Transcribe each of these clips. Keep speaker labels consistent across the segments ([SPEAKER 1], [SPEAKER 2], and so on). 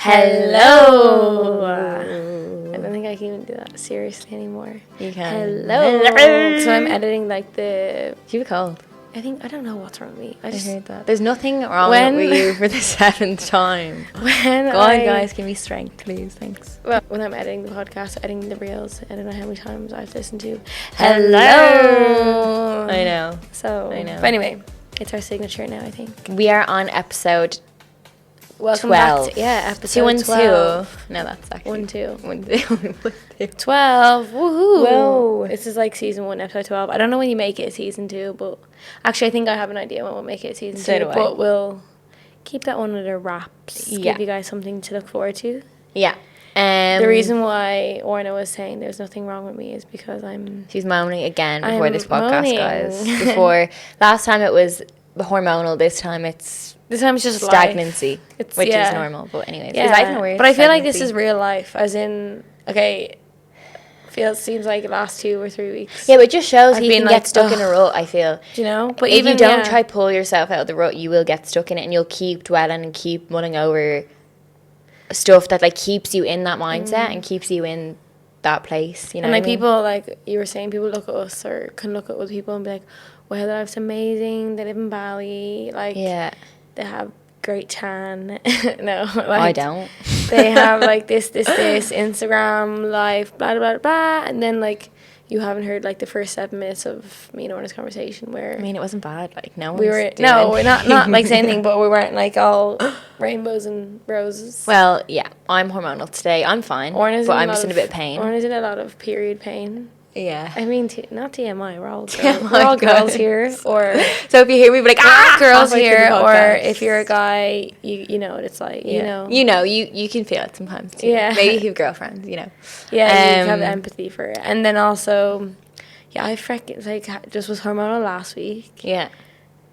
[SPEAKER 1] Hello. I don't think I can even do that seriously anymore.
[SPEAKER 2] You can.
[SPEAKER 1] Hello. So I'm editing like the...
[SPEAKER 2] You were cold.
[SPEAKER 1] I don't know what's wrong with me.
[SPEAKER 2] I heard that. There's nothing wrong with you for the 7th time. Go on, guys. Give me strength, please. Thanks.
[SPEAKER 1] Well, when I'm editing the podcast, editing the reels, I don't know how many times I've listened to Hello.
[SPEAKER 2] I know.
[SPEAKER 1] So,
[SPEAKER 2] I know.
[SPEAKER 1] But anyway, it's our signature now, I think.
[SPEAKER 2] We are on episode
[SPEAKER 1] Welcome
[SPEAKER 2] 12.
[SPEAKER 1] back to, episode
[SPEAKER 2] 2 and
[SPEAKER 1] 12.
[SPEAKER 2] 2. No, that's actually
[SPEAKER 1] 1, 2.
[SPEAKER 2] 1, 2.
[SPEAKER 1] 12. Woohoo.
[SPEAKER 2] Whoa.
[SPEAKER 1] This is like season 1, episode 12. I don't know when you make it season 2, but actually I think I have an idea when we'll make it season 2.
[SPEAKER 2] So do I.
[SPEAKER 1] But we'll keep that one under wraps.
[SPEAKER 2] Yeah.
[SPEAKER 1] Give you guys something to look forward to.
[SPEAKER 2] Yeah.
[SPEAKER 1] The reason why Ornait was saying there's nothing wrong with me is because
[SPEAKER 2] She's moaning again before
[SPEAKER 1] I'm
[SPEAKER 2] this podcast,
[SPEAKER 1] moaning.
[SPEAKER 2] guys. Last time it was hormonal. This time it's
[SPEAKER 1] just
[SPEAKER 2] stagnancy,
[SPEAKER 1] life.
[SPEAKER 2] which is normal. But anyways,
[SPEAKER 1] Yeah.
[SPEAKER 2] is that even a word?
[SPEAKER 1] But I feel like this
[SPEAKER 2] Stagnancy?
[SPEAKER 1] is real life, as in, okay, seems like the last 2 or 3 weeks.
[SPEAKER 2] Yeah, but it just shows
[SPEAKER 1] I've
[SPEAKER 2] you
[SPEAKER 1] been
[SPEAKER 2] can
[SPEAKER 1] like,
[SPEAKER 2] get stuck in a rut, I feel.
[SPEAKER 1] Do you know? But
[SPEAKER 2] if
[SPEAKER 1] even
[SPEAKER 2] you don't try pull yourself out of the rut, you will get stuck in it and you'll keep dwelling and keep mulling over stuff that like keeps you in that mindset and keeps you in that place, you know.
[SPEAKER 1] And like
[SPEAKER 2] what I mean?
[SPEAKER 1] people, like you were saying, people look at us or can look at other people and be like, wow, their life's amazing, they live in Bali, like
[SPEAKER 2] Yeah.
[SPEAKER 1] they have great tan. No, like
[SPEAKER 2] I don't.
[SPEAKER 1] They have like this Instagram life, blah blah blah, and then like you haven't heard like the first 7 minutes of me and Orna's conversation where
[SPEAKER 2] I mean, it wasn't bad. Like no
[SPEAKER 1] we
[SPEAKER 2] one's
[SPEAKER 1] were
[SPEAKER 2] doing
[SPEAKER 1] we're not like saying anything, but we weren't like all rainbows and roses.
[SPEAKER 2] Well, yeah, I'm hormonal today. I'm fine,
[SPEAKER 1] Orna's
[SPEAKER 2] but
[SPEAKER 1] in
[SPEAKER 2] I'm just in a bit of pain.
[SPEAKER 1] Orna's in a lot of period pain.
[SPEAKER 2] Yeah.
[SPEAKER 1] I mean, not TMI. We're all
[SPEAKER 2] TMI,
[SPEAKER 1] we're all girls
[SPEAKER 2] guys.
[SPEAKER 1] here, or
[SPEAKER 2] So if you hear me be like,
[SPEAKER 1] girls
[SPEAKER 2] halfway through
[SPEAKER 1] here,
[SPEAKER 2] the
[SPEAKER 1] or
[SPEAKER 2] podcast.
[SPEAKER 1] if you're a guy, you know what it's like.
[SPEAKER 2] Yeah.
[SPEAKER 1] You know.
[SPEAKER 2] You can feel it sometimes too.
[SPEAKER 1] Yeah.
[SPEAKER 2] Maybe you have girlfriends, you know.
[SPEAKER 1] Yeah, you have empathy for it, and then also, yeah, I just was hormonal last week.
[SPEAKER 2] Yeah.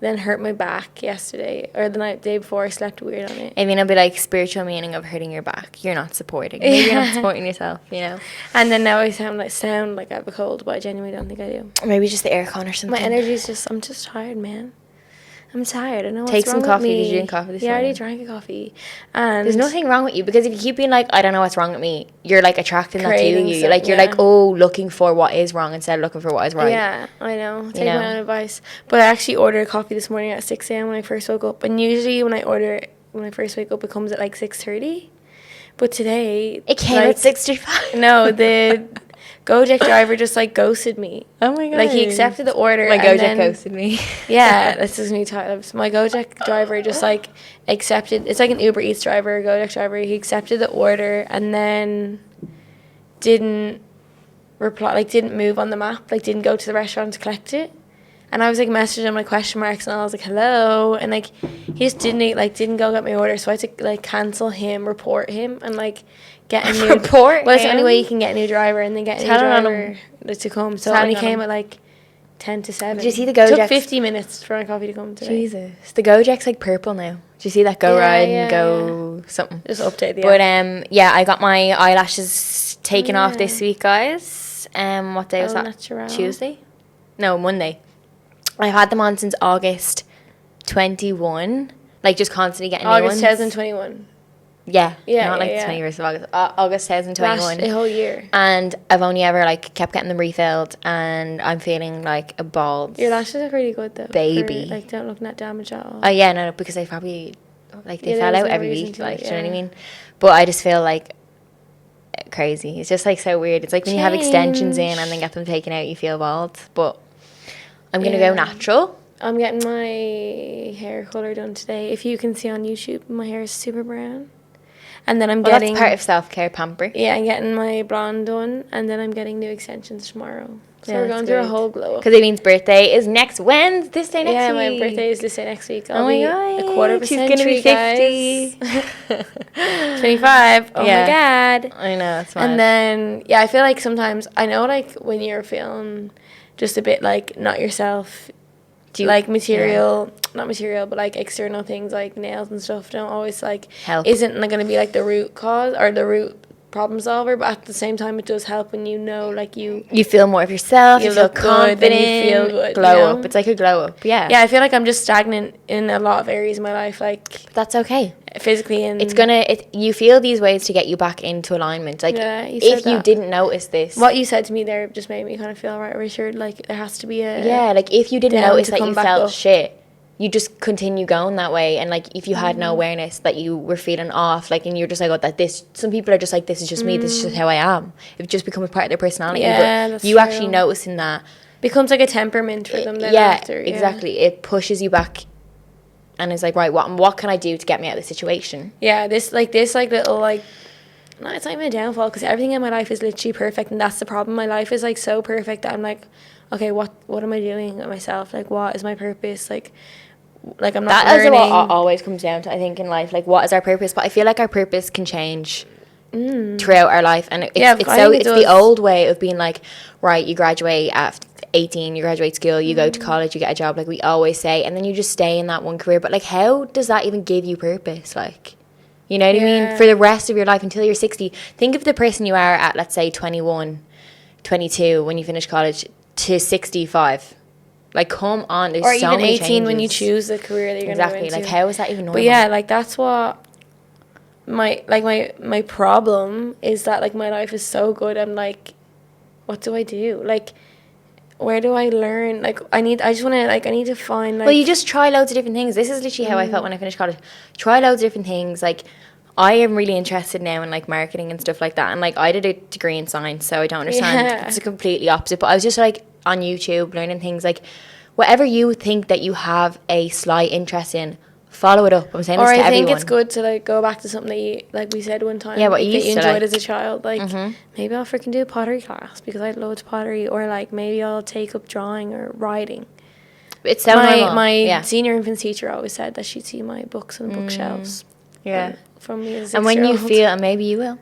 [SPEAKER 1] Then hurt my back yesterday, or the day before. I slept weird on it.
[SPEAKER 2] I mean, it'll be like spiritual meaning of hurting your back. You're not supporting. Maybe you're not supporting yourself, you know.
[SPEAKER 1] And then now I sound like I have a cold, but I genuinely don't think I do.
[SPEAKER 2] Or maybe just the aircon or something.
[SPEAKER 1] My energy's I'm just tired, man. I'm tired. I know what's
[SPEAKER 2] Take some
[SPEAKER 1] wrong
[SPEAKER 2] coffee.
[SPEAKER 1] with me.
[SPEAKER 2] Did you drink coffee this
[SPEAKER 1] Yeah, I already
[SPEAKER 2] morning?
[SPEAKER 1] drank a coffee. And
[SPEAKER 2] There's nothing wrong with you, because if you keep being like, I don't know what's wrong with me, you're like attracting that to
[SPEAKER 1] Craving
[SPEAKER 2] you.
[SPEAKER 1] some-
[SPEAKER 2] You're like, oh, looking for what is wrong instead of looking for what is right.
[SPEAKER 1] Yeah, I know. Take
[SPEAKER 2] know?
[SPEAKER 1] my own advice. But I actually ordered a coffee this morning at 6 a.m. when I first woke up. And usually when I first wake up, it comes at like 6:30. But today...
[SPEAKER 2] It came at 6:35.
[SPEAKER 1] No, the Gojek driver just like ghosted me.
[SPEAKER 2] Oh my god.
[SPEAKER 1] Like he accepted the order.
[SPEAKER 2] My
[SPEAKER 1] and
[SPEAKER 2] Gojek
[SPEAKER 1] then-
[SPEAKER 2] ghosted me.
[SPEAKER 1] Yeah, that's his new title. So my Gojek driver just like accepted. It's like an Uber Eats driver, Gojek driver. He accepted the order and then didn't reply, like didn't move on the map, like didn't go to the restaurant to collect it. And I was like messaging him like question marks, and I was like hello, and like he just didn't go get my order. So I had to like cancel him, report him, and like get a new
[SPEAKER 2] Report
[SPEAKER 1] Well, it's the only
[SPEAKER 2] him?
[SPEAKER 1] way you can get a new driver and then get a new
[SPEAKER 2] Telling on
[SPEAKER 1] driver to come. So it
[SPEAKER 2] Telling
[SPEAKER 1] only
[SPEAKER 2] on
[SPEAKER 1] came
[SPEAKER 2] him.
[SPEAKER 1] at like 10 to 7.
[SPEAKER 2] Did you see the
[SPEAKER 1] It took
[SPEAKER 2] Gojeks?
[SPEAKER 1] 50 minutes for my coffee to come today.
[SPEAKER 2] Jesus. The Gojek's like purple now. Do you see that? Go
[SPEAKER 1] Yeah,
[SPEAKER 2] ride
[SPEAKER 1] yeah,
[SPEAKER 2] and go something.
[SPEAKER 1] Just update the
[SPEAKER 2] But
[SPEAKER 1] app.
[SPEAKER 2] yeah, I got my eyelashes taken off
[SPEAKER 1] yeah.
[SPEAKER 2] this week, guys. What day was
[SPEAKER 1] Au
[SPEAKER 2] that?
[SPEAKER 1] natural.
[SPEAKER 2] Tuesday? No, Monday. I've had them on since August 21. Like just constantly getting new
[SPEAKER 1] August
[SPEAKER 2] ones.
[SPEAKER 1] 2021.
[SPEAKER 2] Yeah.
[SPEAKER 1] Yeah,
[SPEAKER 2] Not like
[SPEAKER 1] yeah,
[SPEAKER 2] the
[SPEAKER 1] yeah.
[SPEAKER 2] 21st of August. August 2021.
[SPEAKER 1] Last a whole year.
[SPEAKER 2] And I've only ever like kept getting them refilled, and I'm feeling like a bald.
[SPEAKER 1] Your lashes are pretty good though.
[SPEAKER 2] Baby.
[SPEAKER 1] For, like don't look that damaged at all.
[SPEAKER 2] Oh yeah, no, because they probably like they
[SPEAKER 1] Yeah,
[SPEAKER 2] fell
[SPEAKER 1] there
[SPEAKER 2] out
[SPEAKER 1] was no
[SPEAKER 2] every
[SPEAKER 1] reason
[SPEAKER 2] week,
[SPEAKER 1] to,
[SPEAKER 2] like do you know what I
[SPEAKER 1] yeah.
[SPEAKER 2] mean? But I just feel like crazy. It's just like so weird. It's like when you have extensions in and then get them taken out, you feel bald. But I'm gonna
[SPEAKER 1] Yeah.
[SPEAKER 2] go natural.
[SPEAKER 1] I'm getting my hair color done today. If you can see on YouTube, my hair is super brown. And then I'm
[SPEAKER 2] Well,
[SPEAKER 1] getting
[SPEAKER 2] that's part of self-care, pamper.
[SPEAKER 1] Yeah, I'm getting my blonde done, and then I'm getting new extensions tomorrow. So
[SPEAKER 2] Yeah,
[SPEAKER 1] we're
[SPEAKER 2] that's
[SPEAKER 1] going through a
[SPEAKER 2] good.
[SPEAKER 1] whole glow up.
[SPEAKER 2] Because Eileen's birthday is next Wednesday, this day next
[SPEAKER 1] Yeah,
[SPEAKER 2] week.
[SPEAKER 1] my birthday is this day next week. I'll
[SPEAKER 2] Oh my
[SPEAKER 1] be
[SPEAKER 2] god,
[SPEAKER 1] a quarter of a
[SPEAKER 2] she's
[SPEAKER 1] century,
[SPEAKER 2] gonna be 50.
[SPEAKER 1] guys. 25. Oh
[SPEAKER 2] Yeah.
[SPEAKER 1] my god.
[SPEAKER 2] I know, it's mad.
[SPEAKER 1] And then, yeah, I feel like sometimes, I know, like, when you're feeling just a bit, like, not yourself, like, material, not material, but, like, external things, like nails and stuff, don't always, like,
[SPEAKER 2] Help.
[SPEAKER 1] isn't, like, going to be, like, the root cause, or the root problem solver, but at the same time it does help when you know, like, you
[SPEAKER 2] feel more of yourself, you feel
[SPEAKER 1] look good,
[SPEAKER 2] confident,
[SPEAKER 1] and you feel good,
[SPEAKER 2] glow
[SPEAKER 1] you know?
[SPEAKER 2] up. It's like a glow up. Yeah,
[SPEAKER 1] I feel like I'm just stagnant in a lot of areas of my life, like,
[SPEAKER 2] but that's okay.
[SPEAKER 1] physically, and
[SPEAKER 2] You feel these ways to get you back into alignment. Like, if you didn't notice this,
[SPEAKER 1] what you said to me there just made me kind of feel right, Richard. Like, there has to be
[SPEAKER 2] like if you didn't notice that you felt
[SPEAKER 1] up.
[SPEAKER 2] shit, you just continue going that way. And like, if you had no awareness that you were feeling off, like, and you're just like, oh, some people are just like, this is just me, this is just how I am. It just becomes part of their personality.
[SPEAKER 1] Yeah,
[SPEAKER 2] but
[SPEAKER 1] that's
[SPEAKER 2] you
[SPEAKER 1] true.
[SPEAKER 2] actually noticing that
[SPEAKER 1] becomes like a temperament for them. Then after,
[SPEAKER 2] exactly. It pushes you back, and it's like, right, what can I do to get me out of this situation?
[SPEAKER 1] Yeah, this little, like, no, it's not even a downfall, because everything in my life is literally perfect, and that's the problem. My life is like so perfect that I'm like, okay, what am I doing with myself? Like, what is my purpose? Like I'm not learning.
[SPEAKER 2] That is what always comes down to, I think, in life. Like, what is our purpose? But I feel like our purpose can change throughout our life, and it's the old way of being like, right, you graduate at 18, you graduate school, you go to college, you get a job, like we always say, and then you just stay in that one career. But like, how does that even give you purpose? Like, you know what I mean? For the rest of your life until you're 60. Think of the person you are at, let's say, 21, 22 when you finish college to 65. Like, come on, there's so many changes. Or even 18
[SPEAKER 1] when you choose the career that you're going to go into.
[SPEAKER 2] Like, how is that even normal?
[SPEAKER 1] But yeah, like, that's what my problem is, that like my life is so good. I'm like, what do I do? Like, where do I learn? Like, I need to find, like...
[SPEAKER 2] Well, you just try loads of different things. This is literally how I felt when I finished college. Try loads of different things. Like, I am really interested now in, like, marketing and stuff like that. And, like, I did a degree in science, so I don't understand. Yeah. It's a completely opposite. But I was just, like, on YouTube learning things. Like, whatever you think that you have a slight interest in, follow it up. I'm saying this to everyone. Or I think
[SPEAKER 1] it's good to, like, go back to something that you, like we said one time,
[SPEAKER 2] what
[SPEAKER 1] like,
[SPEAKER 2] you
[SPEAKER 1] that you enjoyed
[SPEAKER 2] like.
[SPEAKER 1] as a child. Like, maybe I'll freaking do a pottery class because I had loads of pottery. Or, like, maybe I'll take up drawing or writing.
[SPEAKER 2] It's so normal.
[SPEAKER 1] My senior infants teacher always said that she'd see my books on the bookshelves.
[SPEAKER 2] Yeah.
[SPEAKER 1] From me as a 6-year-old.
[SPEAKER 2] And when you feel, and maybe you will,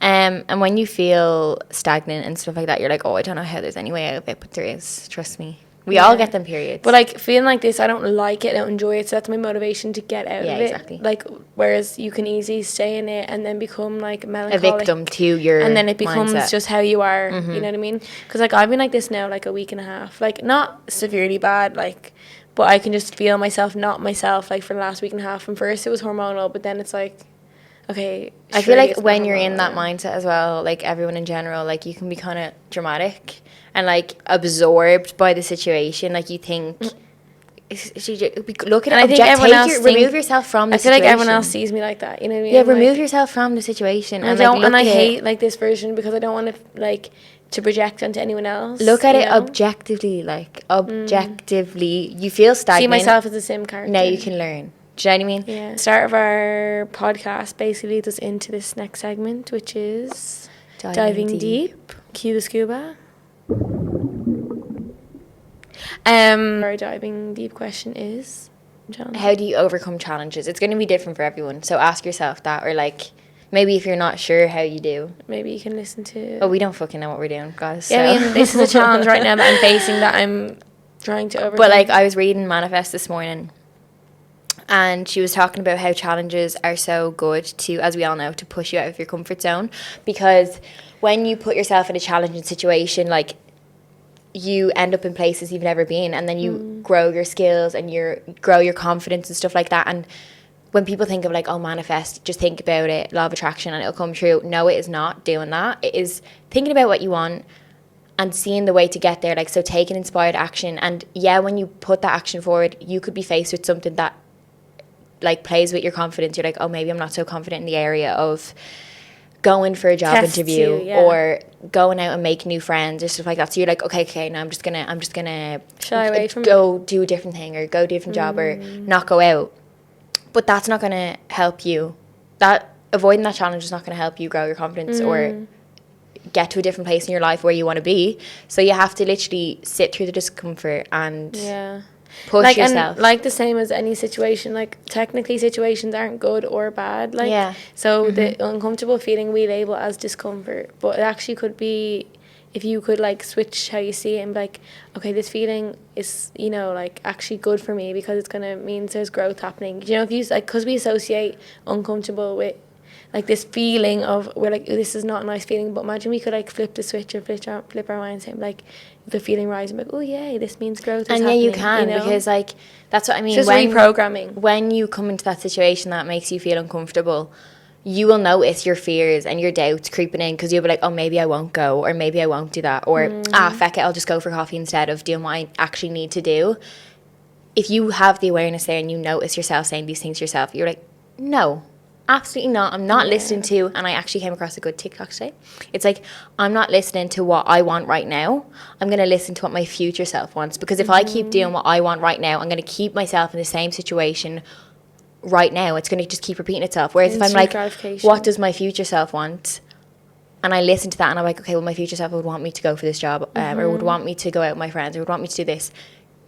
[SPEAKER 2] and when you feel stagnant and stuff like that, you're like, oh, I don't know how there's any way out of it, but there is. Trust me. We all get them periods.
[SPEAKER 1] But, like, feeling like this, I don't like it, I don't enjoy it, so that's my motivation to get out of it.
[SPEAKER 2] Exactly.
[SPEAKER 1] Like, whereas you can easily stay in it and then become, like, melancholic.
[SPEAKER 2] A victim to your
[SPEAKER 1] and then it becomes
[SPEAKER 2] mindset.
[SPEAKER 1] Just how you are, you know what I mean? Because, like, I've been like this now, like, a week and a half. Like, not severely bad, like, but I can just feel myself not myself, like, for the last week and a half. And first it was hormonal, but then it's like, okay.
[SPEAKER 2] I feel like when you're in that mindset as well, like, everyone in general, like, you can be kind of dramatic and, like, absorbed by the situation. Like, you think, look at it, remove yourself from the situation.
[SPEAKER 1] I feel like everyone else sees me like that, you know what I mean?
[SPEAKER 2] Yeah, remove yourself from the situation.
[SPEAKER 1] And I hate, like, this version because I don't want to, like, to project onto anyone else.
[SPEAKER 2] Look at it objectively, like, objectively. You feel stagnant.
[SPEAKER 1] See myself as a sim character.
[SPEAKER 2] Now you can learn. Do you know what I mean?
[SPEAKER 1] Yeah. The start of our podcast basically leads us into this next segment, which is diving deep. Cue the scuba. Our diving deep question is,
[SPEAKER 2] how do you overcome challenges? It's going to be different for everyone, so ask yourself that. Or, like, maybe if you're not sure how you do,
[SPEAKER 1] maybe you can listen to...
[SPEAKER 2] Oh, we don't fucking know what we're doing, guys.
[SPEAKER 1] Yeah, I mean, this is a challenge right now that I'm facing, that I'm trying to overcome.
[SPEAKER 2] But, like, I was reading Manifest this morning, and she was talking about how challenges are so good to, as we all know, to push you out of your comfort zone. Because when you put yourself in a challenging situation, like, you end up in places you've never been, and then you grow your skills and grow your confidence and stuff like that. And when people think of, like, oh, manifest, just think about it, law of attraction, and it'll come true. No, it is not doing that. It is thinking about what you want and seeing the way to get there. Like, so taking inspired action. And yeah, when you put that action forward, you could be faced with something that, like, plays with your confidence. You're like, oh, maybe I'm not so confident in the area of going for a job interview or going out and make new friends or stuff like that. So you're like, okay, now I'm just gonna
[SPEAKER 1] shy away from
[SPEAKER 2] go do a different thing or go do a different job or not go out. But that's not gonna help you. That avoiding that challenge is not gonna help you grow your confidence or get to a different place in your life where you want to be. So you have to literally sit through the discomfort and push yourself.
[SPEAKER 1] And like the same as any situation, like, technically situations aren't good or bad. Like, so the uncomfortable feeling we label as discomfort, but it actually could be, if you could, like, switch how you see it and be like, okay, this feeling is, you know, like, actually good for me because it's gonna mean there's growth happening. You know, if you, like, because we associate uncomfortable with like this feeling of, we're like, this is not a nice feeling, but imagine we could like flip the switch and flip our minds and like the feeling rising, like, oh yay, this means growth is happening.
[SPEAKER 2] you can, because like that's what I mean.
[SPEAKER 1] It's just reprogramming.
[SPEAKER 2] When you come into that situation that makes you feel uncomfortable, you will notice your fears and your doubts creeping in, because you'll be like, oh, maybe I won't go, or maybe I won't do that, or feck it, I'll just go for coffee instead of doing what I actually need to do. If you have the awareness there and you notice yourself saying these things to yourself, you're like, no, absolutely not. I'm not listening to, and I actually came across a good TikTok today. It's like, I'm not listening to what I want right now. I'm going to listen to what my future self wants, because if I keep doing what I want right now, I'm going to keep myself in the same situation right now. It's going to just keep repeating itself. Whereas if I'm like, what does my future self want? And I listen to that and I'm like, okay, well, my future self would want me to go for this job, or would want me to go out with my friends, or would want me to do this.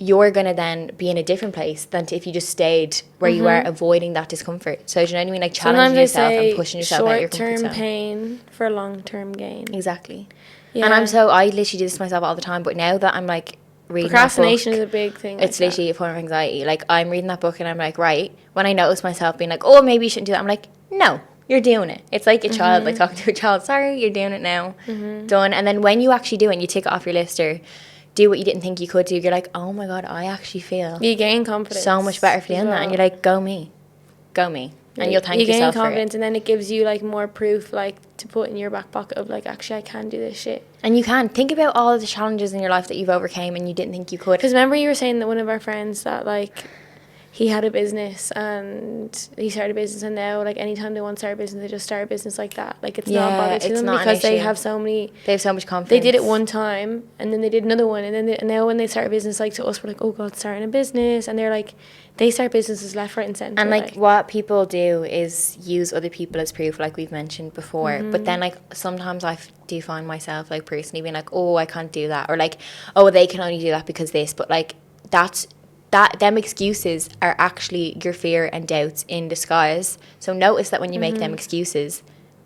[SPEAKER 2] You're going to then be in a different place than if you just stayed where you are, avoiding that discomfort. So do you know what I mean? Like challenging yourself and pushing yourself out of your comfort zone.
[SPEAKER 1] Short-term pain for long-term gain.
[SPEAKER 2] Exactly. Yeah. And I literally do this to myself all the time, but now that I'm like reading
[SPEAKER 1] procrastination is a big thing.
[SPEAKER 2] It's literally a form of anxiety. Like I'm reading that book and I'm like, right, when I notice myself being like, oh, maybe you shouldn't do that, I'm like, no, you're doing it. It's like a child, like talking to a child, sorry, you're doing it now, done. And then when you actually do it and you tick it off your list or do what you didn't think you could do, you're like, oh my God, I actually feel
[SPEAKER 1] you gain confidence
[SPEAKER 2] so much better for doing that. And you're like, go me, and you'll thank yourself for it. You gain confidence,
[SPEAKER 1] and then it gives you like more proof, like to put in your back pocket of like, actually I can do this shit.
[SPEAKER 2] And you can think about all of the challenges in your life that you've overcame and you didn't think you could.
[SPEAKER 1] Because remember you were saying that one of our friends that like he had a business and he started a business, and now like anytime they want to start a business, they just start a business like that. Like it's not bothered to them because they have so much confidence. They did it one time and then they did another one, and then and now when they start a business, like to us we're like, oh God, starting a business, and they're like, they start businesses left, right and centre.
[SPEAKER 2] And like what people do is use other people as proof, like we've mentioned before. But then like sometimes I do find myself like personally being like, oh, I can't do that, or like, oh, they can only do that because this. But like them excuses are actually your fear and doubts in disguise. So notice that when you make them excuses,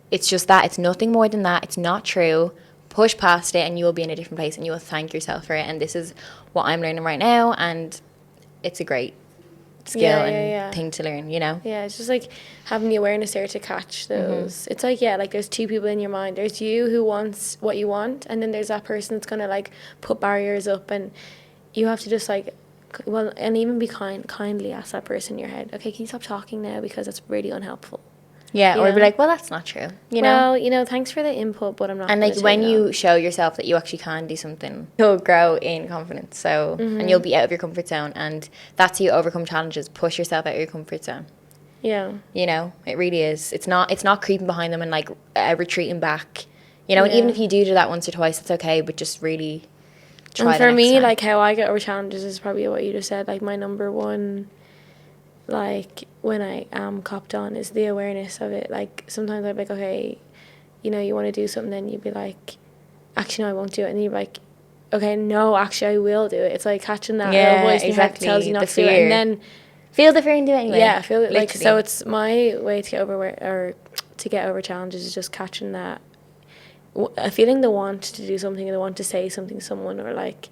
[SPEAKER 2] it's just that. It's nothing more than that. It's not true. Push past it and you will be in a different place and you will thank yourself for it. And this is what I'm learning right now, and it's a great skill and thing to learn, you know?
[SPEAKER 1] Yeah, it's just like having the awareness there to catch those. It's like, like there's two people in your mind. There's you who wants what you want, and then there's that person that's going to like put barriers up, and you have to just like, well, and even be kindly ask that person in your head, okay, can you stop talking now, because that's really unhelpful.
[SPEAKER 2] Yeah, or be like, well, that's not true.
[SPEAKER 1] Well, thanks for the input, but I'm not.
[SPEAKER 2] And like when you show yourself that you actually can do something, you'll grow in confidence. So, and you'll be out of your comfort zone, and that's how you overcome challenges. Push yourself out of your comfort zone.
[SPEAKER 1] Yeah.
[SPEAKER 2] You know, it really is. It's not creeping behind them and like retreating back. You know, and even if you do that once or twice, it's okay. But just really try.
[SPEAKER 1] And for me, time. Like how I get over challenges is probably what you just said. Like my number one, like when I am copped on, is the awareness of it. Like sometimes I'm like, okay, you know, you want to do something, then you'd be like, actually no, I won't do it, and then you're like, okay, no, actually I will do it. It's like catching that little voice in your head that tells you not to do it, and then
[SPEAKER 2] feel the fear and do it anyway.
[SPEAKER 1] Yeah, feel it. Like, so it's my way to get over challenges is just catching that, feeling the want to do something, and the want to say something to someone, or like,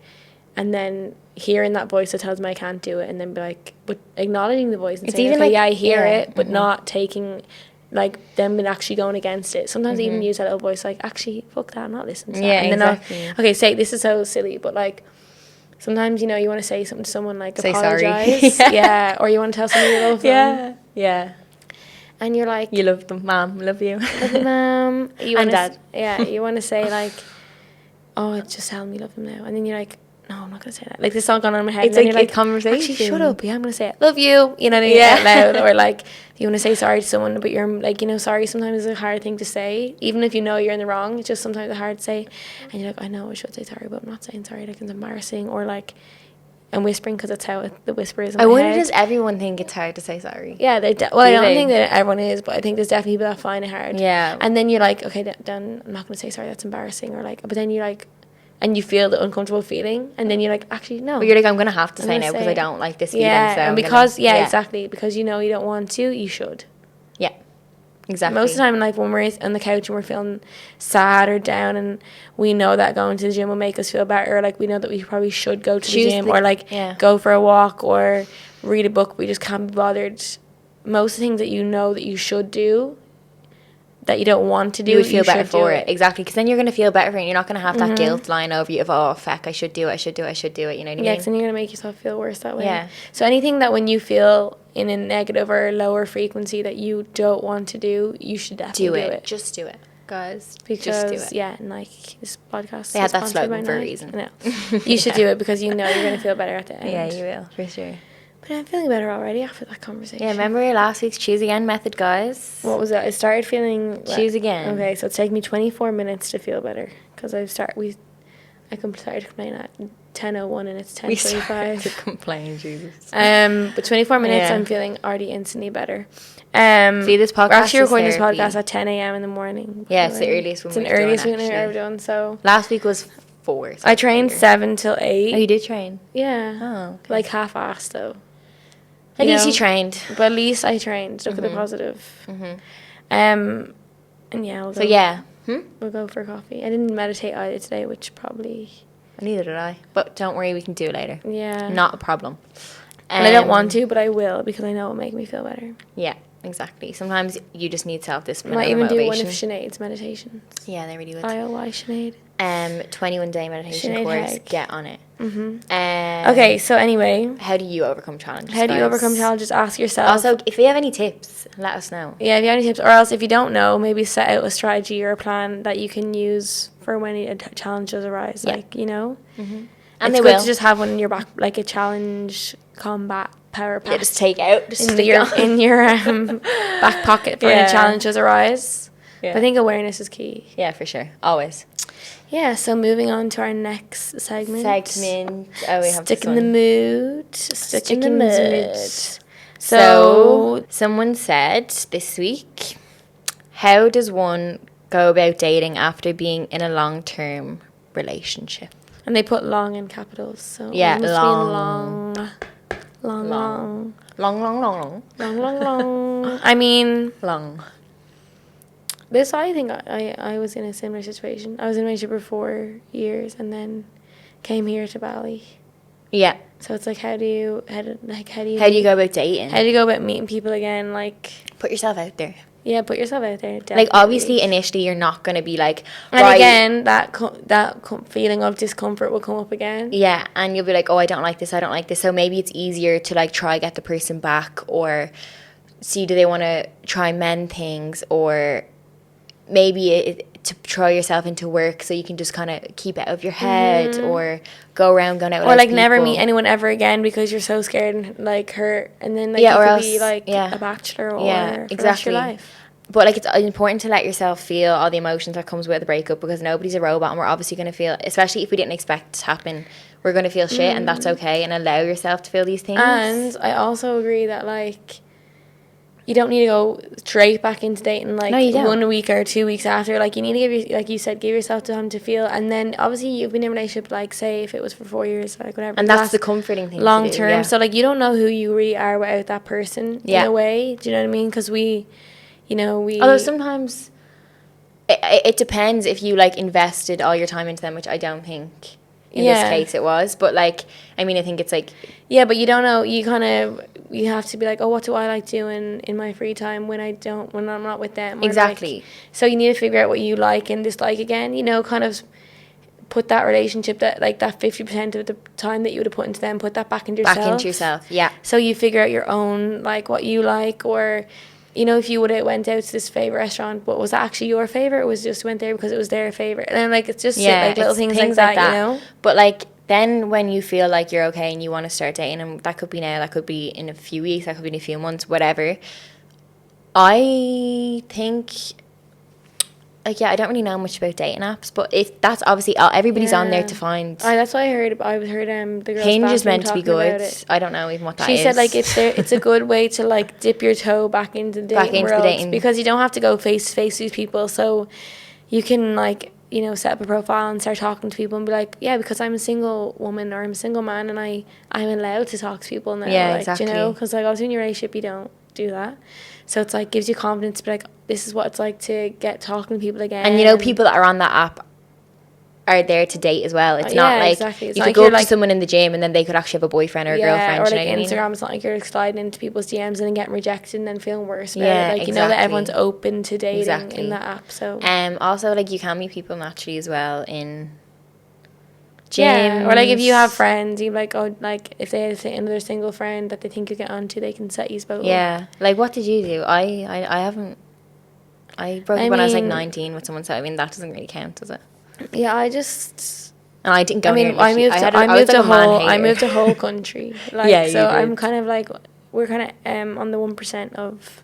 [SPEAKER 1] and then hearing that voice that tells me I can't do it, and then be like, but acknowledging the voice and saying, okay, like, I hear it, but not taking, like, them and actually going against it. Sometimes I even use that little voice, like, actually, fuck that, I'm not listening to that. And then okay, say, this is so silly, but like, sometimes, you know, you want to say something to someone, like, say apologize. Sorry. Or you want to tell someone you love them. Yeah. And you're like,
[SPEAKER 2] you love them, mom, love you.
[SPEAKER 1] Love you, mom.
[SPEAKER 2] And dad.
[SPEAKER 1] Yeah, you want to say, like, oh, just tell them you love them now. And then you're like, no, I'm not going to say that. Like, this song gone on in my head.
[SPEAKER 2] It's like a conversation.
[SPEAKER 1] Actually, shut up. Yeah, I'm going to say it. Love you. You know what I mean? Out loud. Or like, you want to say sorry to someone, but you're like, you know, sorry sometimes is a hard thing to say. Even if you know you're in the wrong, it's just sometimes hard to say. And you're like, I know I should say sorry, but I'm not saying sorry. Like, it's embarrassing. Or like, I'm whispering because that's how the whisper is in my head. I wonder,
[SPEAKER 2] does everyone think it's hard to say sorry?
[SPEAKER 1] Yeah, I don't think that everyone is, but I think there's definitely people that find it hard.
[SPEAKER 2] Yeah.
[SPEAKER 1] And then you're like, okay, then I'm not going to say sorry, that's embarrassing. Or like, but then you're like, and you feel the uncomfortable feeling, and then you're like, actually, no.
[SPEAKER 2] But you're like, I'm going to have to say no because I don't like this feeling.
[SPEAKER 1] Yeah,
[SPEAKER 2] so
[SPEAKER 1] and because, exactly, because you know you don't want to, you should.
[SPEAKER 2] Yeah, exactly.
[SPEAKER 1] Most of the time in life, when we're on the couch and we're feeling sad or down, and we know that going to the gym will make us feel better, or like we know that we probably should go to the gym, or like go for a walk, or read a book, we just can't be bothered. Most of the things that you know that you should do, that you don't want to do,
[SPEAKER 2] you would feel better
[SPEAKER 1] should do
[SPEAKER 2] for it. Exactly, because then you're going to feel better for it. You're not going to have that guilt lying over you of, oh, fuck, I should do it, you know what I mean?
[SPEAKER 1] Yeah, because then you're going to make yourself feel worse that way.
[SPEAKER 2] Yeah.
[SPEAKER 1] So anything that when you feel in a negative or lower frequency that you don't want to do, you should definitely do it.
[SPEAKER 2] Just do it, guys.
[SPEAKER 1] Because,
[SPEAKER 2] just do it.
[SPEAKER 1] yeah, Nike, this podcast
[SPEAKER 2] They had
[SPEAKER 1] is
[SPEAKER 2] that
[SPEAKER 1] sponsored by
[SPEAKER 2] slogan for a
[SPEAKER 1] Nike.
[SPEAKER 2] reason.
[SPEAKER 1] No. You should do it because you know you're going to feel better at the end.
[SPEAKER 2] Yeah, you will, for sure.
[SPEAKER 1] But I'm feeling better already after that conversation.
[SPEAKER 2] Yeah, remember last week's choose again method, guys?
[SPEAKER 1] What was it? I started feeling...
[SPEAKER 2] Choose again.
[SPEAKER 1] Okay, so it's taken me 24 minutes to feel better. Because I started to complain at 10:01 and it's 10:25.
[SPEAKER 2] We started to complain, Jesus.
[SPEAKER 1] But 24 minutes,
[SPEAKER 2] Yeah.
[SPEAKER 1] I'm feeling already instantly better.
[SPEAKER 2] See, this podcast
[SPEAKER 1] We're actually
[SPEAKER 2] is
[SPEAKER 1] recording this
[SPEAKER 2] therapy.
[SPEAKER 1] podcast at 10 a.m. in the morning.
[SPEAKER 2] Yeah, it's the earliest one
[SPEAKER 1] It's an
[SPEAKER 2] we've done,
[SPEAKER 1] earliest one I've
[SPEAKER 2] actually.
[SPEAKER 1] ever done, so...
[SPEAKER 2] Last week was 4. So
[SPEAKER 1] I trained
[SPEAKER 2] later.
[SPEAKER 1] 7 till 8.
[SPEAKER 2] Oh, you did train?
[SPEAKER 1] Yeah.
[SPEAKER 2] Oh, okay.
[SPEAKER 1] Like half-assed, though.
[SPEAKER 2] At least
[SPEAKER 1] know?
[SPEAKER 2] you trained.
[SPEAKER 1] But at least I trained. Look at the positive. And yeah, we'll go.
[SPEAKER 2] So, yeah.
[SPEAKER 1] We'll go for coffee. I didn't meditate either today, which probably...
[SPEAKER 2] Neither did I. But don't worry, we can do it later.
[SPEAKER 1] Yeah.
[SPEAKER 2] Not a problem.
[SPEAKER 1] And I don't want to, but I will because I know it'll make me feel better.
[SPEAKER 2] Yeah, exactly. Sometimes you just need self-discipline.
[SPEAKER 1] Might
[SPEAKER 2] over
[SPEAKER 1] even do one
[SPEAKER 2] motivation.
[SPEAKER 1] of Sinead's meditations.
[SPEAKER 2] Yeah, they really would.
[SPEAKER 1] IOI Sinead.
[SPEAKER 2] 21-day meditation
[SPEAKER 1] Sinead
[SPEAKER 2] course.
[SPEAKER 1] Hegg.
[SPEAKER 2] Get on it.
[SPEAKER 1] Okay, so anyway,
[SPEAKER 2] How do you overcome challenges?
[SPEAKER 1] how do you
[SPEAKER 2] guys?
[SPEAKER 1] overcome challenges? Ask yourself.
[SPEAKER 2] Also, if you have any tips, let us know.
[SPEAKER 1] Yeah, if you have any tips, or else if you don't know, maybe set out a strategy or a plan that you can use for when challenges arise.
[SPEAKER 2] Yeah.
[SPEAKER 1] Like, you know,
[SPEAKER 2] And
[SPEAKER 1] it's
[SPEAKER 2] they
[SPEAKER 1] good
[SPEAKER 2] will.
[SPEAKER 1] to just have one in your back, like a challenge combat power pack
[SPEAKER 2] Yeah, just take out. Just
[SPEAKER 1] in
[SPEAKER 2] stick
[SPEAKER 1] your
[SPEAKER 2] on.
[SPEAKER 1] in your back pocket for when
[SPEAKER 2] Yeah.
[SPEAKER 1] challenges arise.
[SPEAKER 2] Yeah.
[SPEAKER 1] But I think awareness is key.
[SPEAKER 2] Yeah, for sure. Always.
[SPEAKER 1] Yeah. So moving on to our next segment.
[SPEAKER 2] Oh, we have
[SPEAKER 1] Stick
[SPEAKER 2] this
[SPEAKER 1] in the
[SPEAKER 2] one.
[SPEAKER 1] mood. Stick in the mood.
[SPEAKER 2] So, someone said this week, how does one go about dating after being in a long-term relationship?
[SPEAKER 1] And they put long in capitals. So
[SPEAKER 2] Yeah,
[SPEAKER 1] it must
[SPEAKER 2] long.
[SPEAKER 1] mean long.
[SPEAKER 2] Long.
[SPEAKER 1] I mean,
[SPEAKER 2] Long.
[SPEAKER 1] I think I was in a similar situation. I was in a relationship for 4 years and then came here to Bali.
[SPEAKER 2] Yeah.
[SPEAKER 1] So it's like, how do you
[SPEAKER 2] How do you go about dating?
[SPEAKER 1] How do you go about meeting people again? Like,
[SPEAKER 2] Put yourself out there.
[SPEAKER 1] yeah, put yourself out there.
[SPEAKER 2] Like,
[SPEAKER 1] Definitely.
[SPEAKER 2] obviously, initially, you're not going to be like,
[SPEAKER 1] And
[SPEAKER 2] right.
[SPEAKER 1] again, that feeling of discomfort will come up again.
[SPEAKER 2] Yeah, and you'll be like, oh, I don't like this. So maybe it's easier to, like, try get the person back, or see, do they want to try mend things, or maybe to throw yourself into work so you can just kind of keep it out of your head, or going out with
[SPEAKER 1] Or like
[SPEAKER 2] other
[SPEAKER 1] never
[SPEAKER 2] people.
[SPEAKER 1] meet anyone ever again because you're so scared and like hurt, and then like
[SPEAKER 2] Yeah,
[SPEAKER 1] you
[SPEAKER 2] or
[SPEAKER 1] could
[SPEAKER 2] else-
[SPEAKER 1] be like
[SPEAKER 2] yeah.
[SPEAKER 1] a bachelor or
[SPEAKER 2] Yeah,
[SPEAKER 1] for the rest of
[SPEAKER 2] exactly.
[SPEAKER 1] your life.
[SPEAKER 2] But, like, it's important to let yourself feel all the emotions that comes with a breakup, because nobody's a robot, and we're obviously going to feel, especially if we didn't expect it to happen, we're going to feel shit, and that's okay, and allow yourself to feel these things.
[SPEAKER 1] And I also agree that like you don't need to go straight back into dating like
[SPEAKER 2] No, you don't.
[SPEAKER 1] 1 week or 2 weeks after. Like, you need to like you said, give yourself time to feel, and then obviously you've been in a relationship, like say if it was for 4 years, like whatever,
[SPEAKER 2] And that's the comforting thing to
[SPEAKER 1] long
[SPEAKER 2] do,
[SPEAKER 1] term.
[SPEAKER 2] yeah.
[SPEAKER 1] So like you don't know who you really are without that person
[SPEAKER 2] Yeah.
[SPEAKER 1] in a way. Do you know what I mean? Because we
[SPEAKER 2] Although sometimes it depends if you, like, invested all your time into them, which I don't think in this
[SPEAKER 1] Yeah.
[SPEAKER 2] case it was. But, like, I mean, I think it's like,
[SPEAKER 1] yeah, but you don't know. You have to be like, oh, what do I like doing in my free time when I'm not with them? Or,
[SPEAKER 2] exactly.
[SPEAKER 1] like, so you need to figure out what you like and dislike again. Kind of put that relationship that 50% of the time that you would have put into them, put that back into yourself.
[SPEAKER 2] Yeah.
[SPEAKER 1] So you figure out your own, like, what you like, or if you would have went out to this favorite restaurant, but was that actually your favorite, or was just went there because it was their favorite? And then, like, it's just like little
[SPEAKER 2] it's
[SPEAKER 1] things like that.
[SPEAKER 2] But, like, then when you feel like you're okay and you want to start dating, and that could be now, that could be in a few weeks, that could be in a few months, whatever. I think, like, yeah, I don't really know much about dating apps, but if that's obviously everybody's on there to find.
[SPEAKER 1] That's what I heard. I heard the girls'
[SPEAKER 2] Hinge is
[SPEAKER 1] bathroom
[SPEAKER 2] meant to be
[SPEAKER 1] talking about
[SPEAKER 2] good.
[SPEAKER 1] it.
[SPEAKER 2] I don't know even what that is.
[SPEAKER 1] She said, like, it's a good way to, like, dip your toe back into the dating world, because you don't have to go face to face with people, so you can, like, set up a profile and start talking to people and be like, yeah, because I'm a single woman or I'm a single man and I'm allowed to talk to people now.
[SPEAKER 2] Yeah,
[SPEAKER 1] like,
[SPEAKER 2] exactly.
[SPEAKER 1] Because, like, obviously in your relationship you don't do that. So it's like gives you confidence to be like, this is what it's like to get talking to people again.
[SPEAKER 2] And people that are on that app are there to date as well. It's
[SPEAKER 1] Yeah,
[SPEAKER 2] not like
[SPEAKER 1] exactly. It's
[SPEAKER 2] you
[SPEAKER 1] not
[SPEAKER 2] could
[SPEAKER 1] like
[SPEAKER 2] go
[SPEAKER 1] you're,
[SPEAKER 2] up to
[SPEAKER 1] like-
[SPEAKER 2] someone in the gym and then they could actually have a boyfriend or a girlfriend.
[SPEAKER 1] or
[SPEAKER 2] you
[SPEAKER 1] like
[SPEAKER 2] know what I mean?
[SPEAKER 1] Instagram, it's not like you're sliding into people's DMs and then getting rejected and then feeling worse about
[SPEAKER 2] Yeah,
[SPEAKER 1] it. Like, you know that
[SPEAKER 2] exactly.
[SPEAKER 1] everyone's open to dating
[SPEAKER 2] Exactly.
[SPEAKER 1] in that app, so...
[SPEAKER 2] Also, like, you can meet people naturally as well in gyms.
[SPEAKER 1] Yeah, or like if you have friends, you like, oh, like if they have another single friend that they think you get onto, they can set you both up.
[SPEAKER 2] Yeah. Like, what did you do? I haven't... I broke up when I was like
[SPEAKER 1] mean-
[SPEAKER 2] 19 with someone, so I mean, that doesn't really count, does it?
[SPEAKER 1] Yeah, I just...
[SPEAKER 2] And I didn't go
[SPEAKER 1] I mean,
[SPEAKER 2] near
[SPEAKER 1] I
[SPEAKER 2] initially.
[SPEAKER 1] moved to,
[SPEAKER 2] had
[SPEAKER 1] I
[SPEAKER 2] was
[SPEAKER 1] moved
[SPEAKER 2] like
[SPEAKER 1] a
[SPEAKER 2] a man
[SPEAKER 1] whole, I
[SPEAKER 2] hater.
[SPEAKER 1] moved a whole country. Like,
[SPEAKER 2] Yeah, you
[SPEAKER 1] so I'm
[SPEAKER 2] did.
[SPEAKER 1] kind of like, we're kind of on the 1% of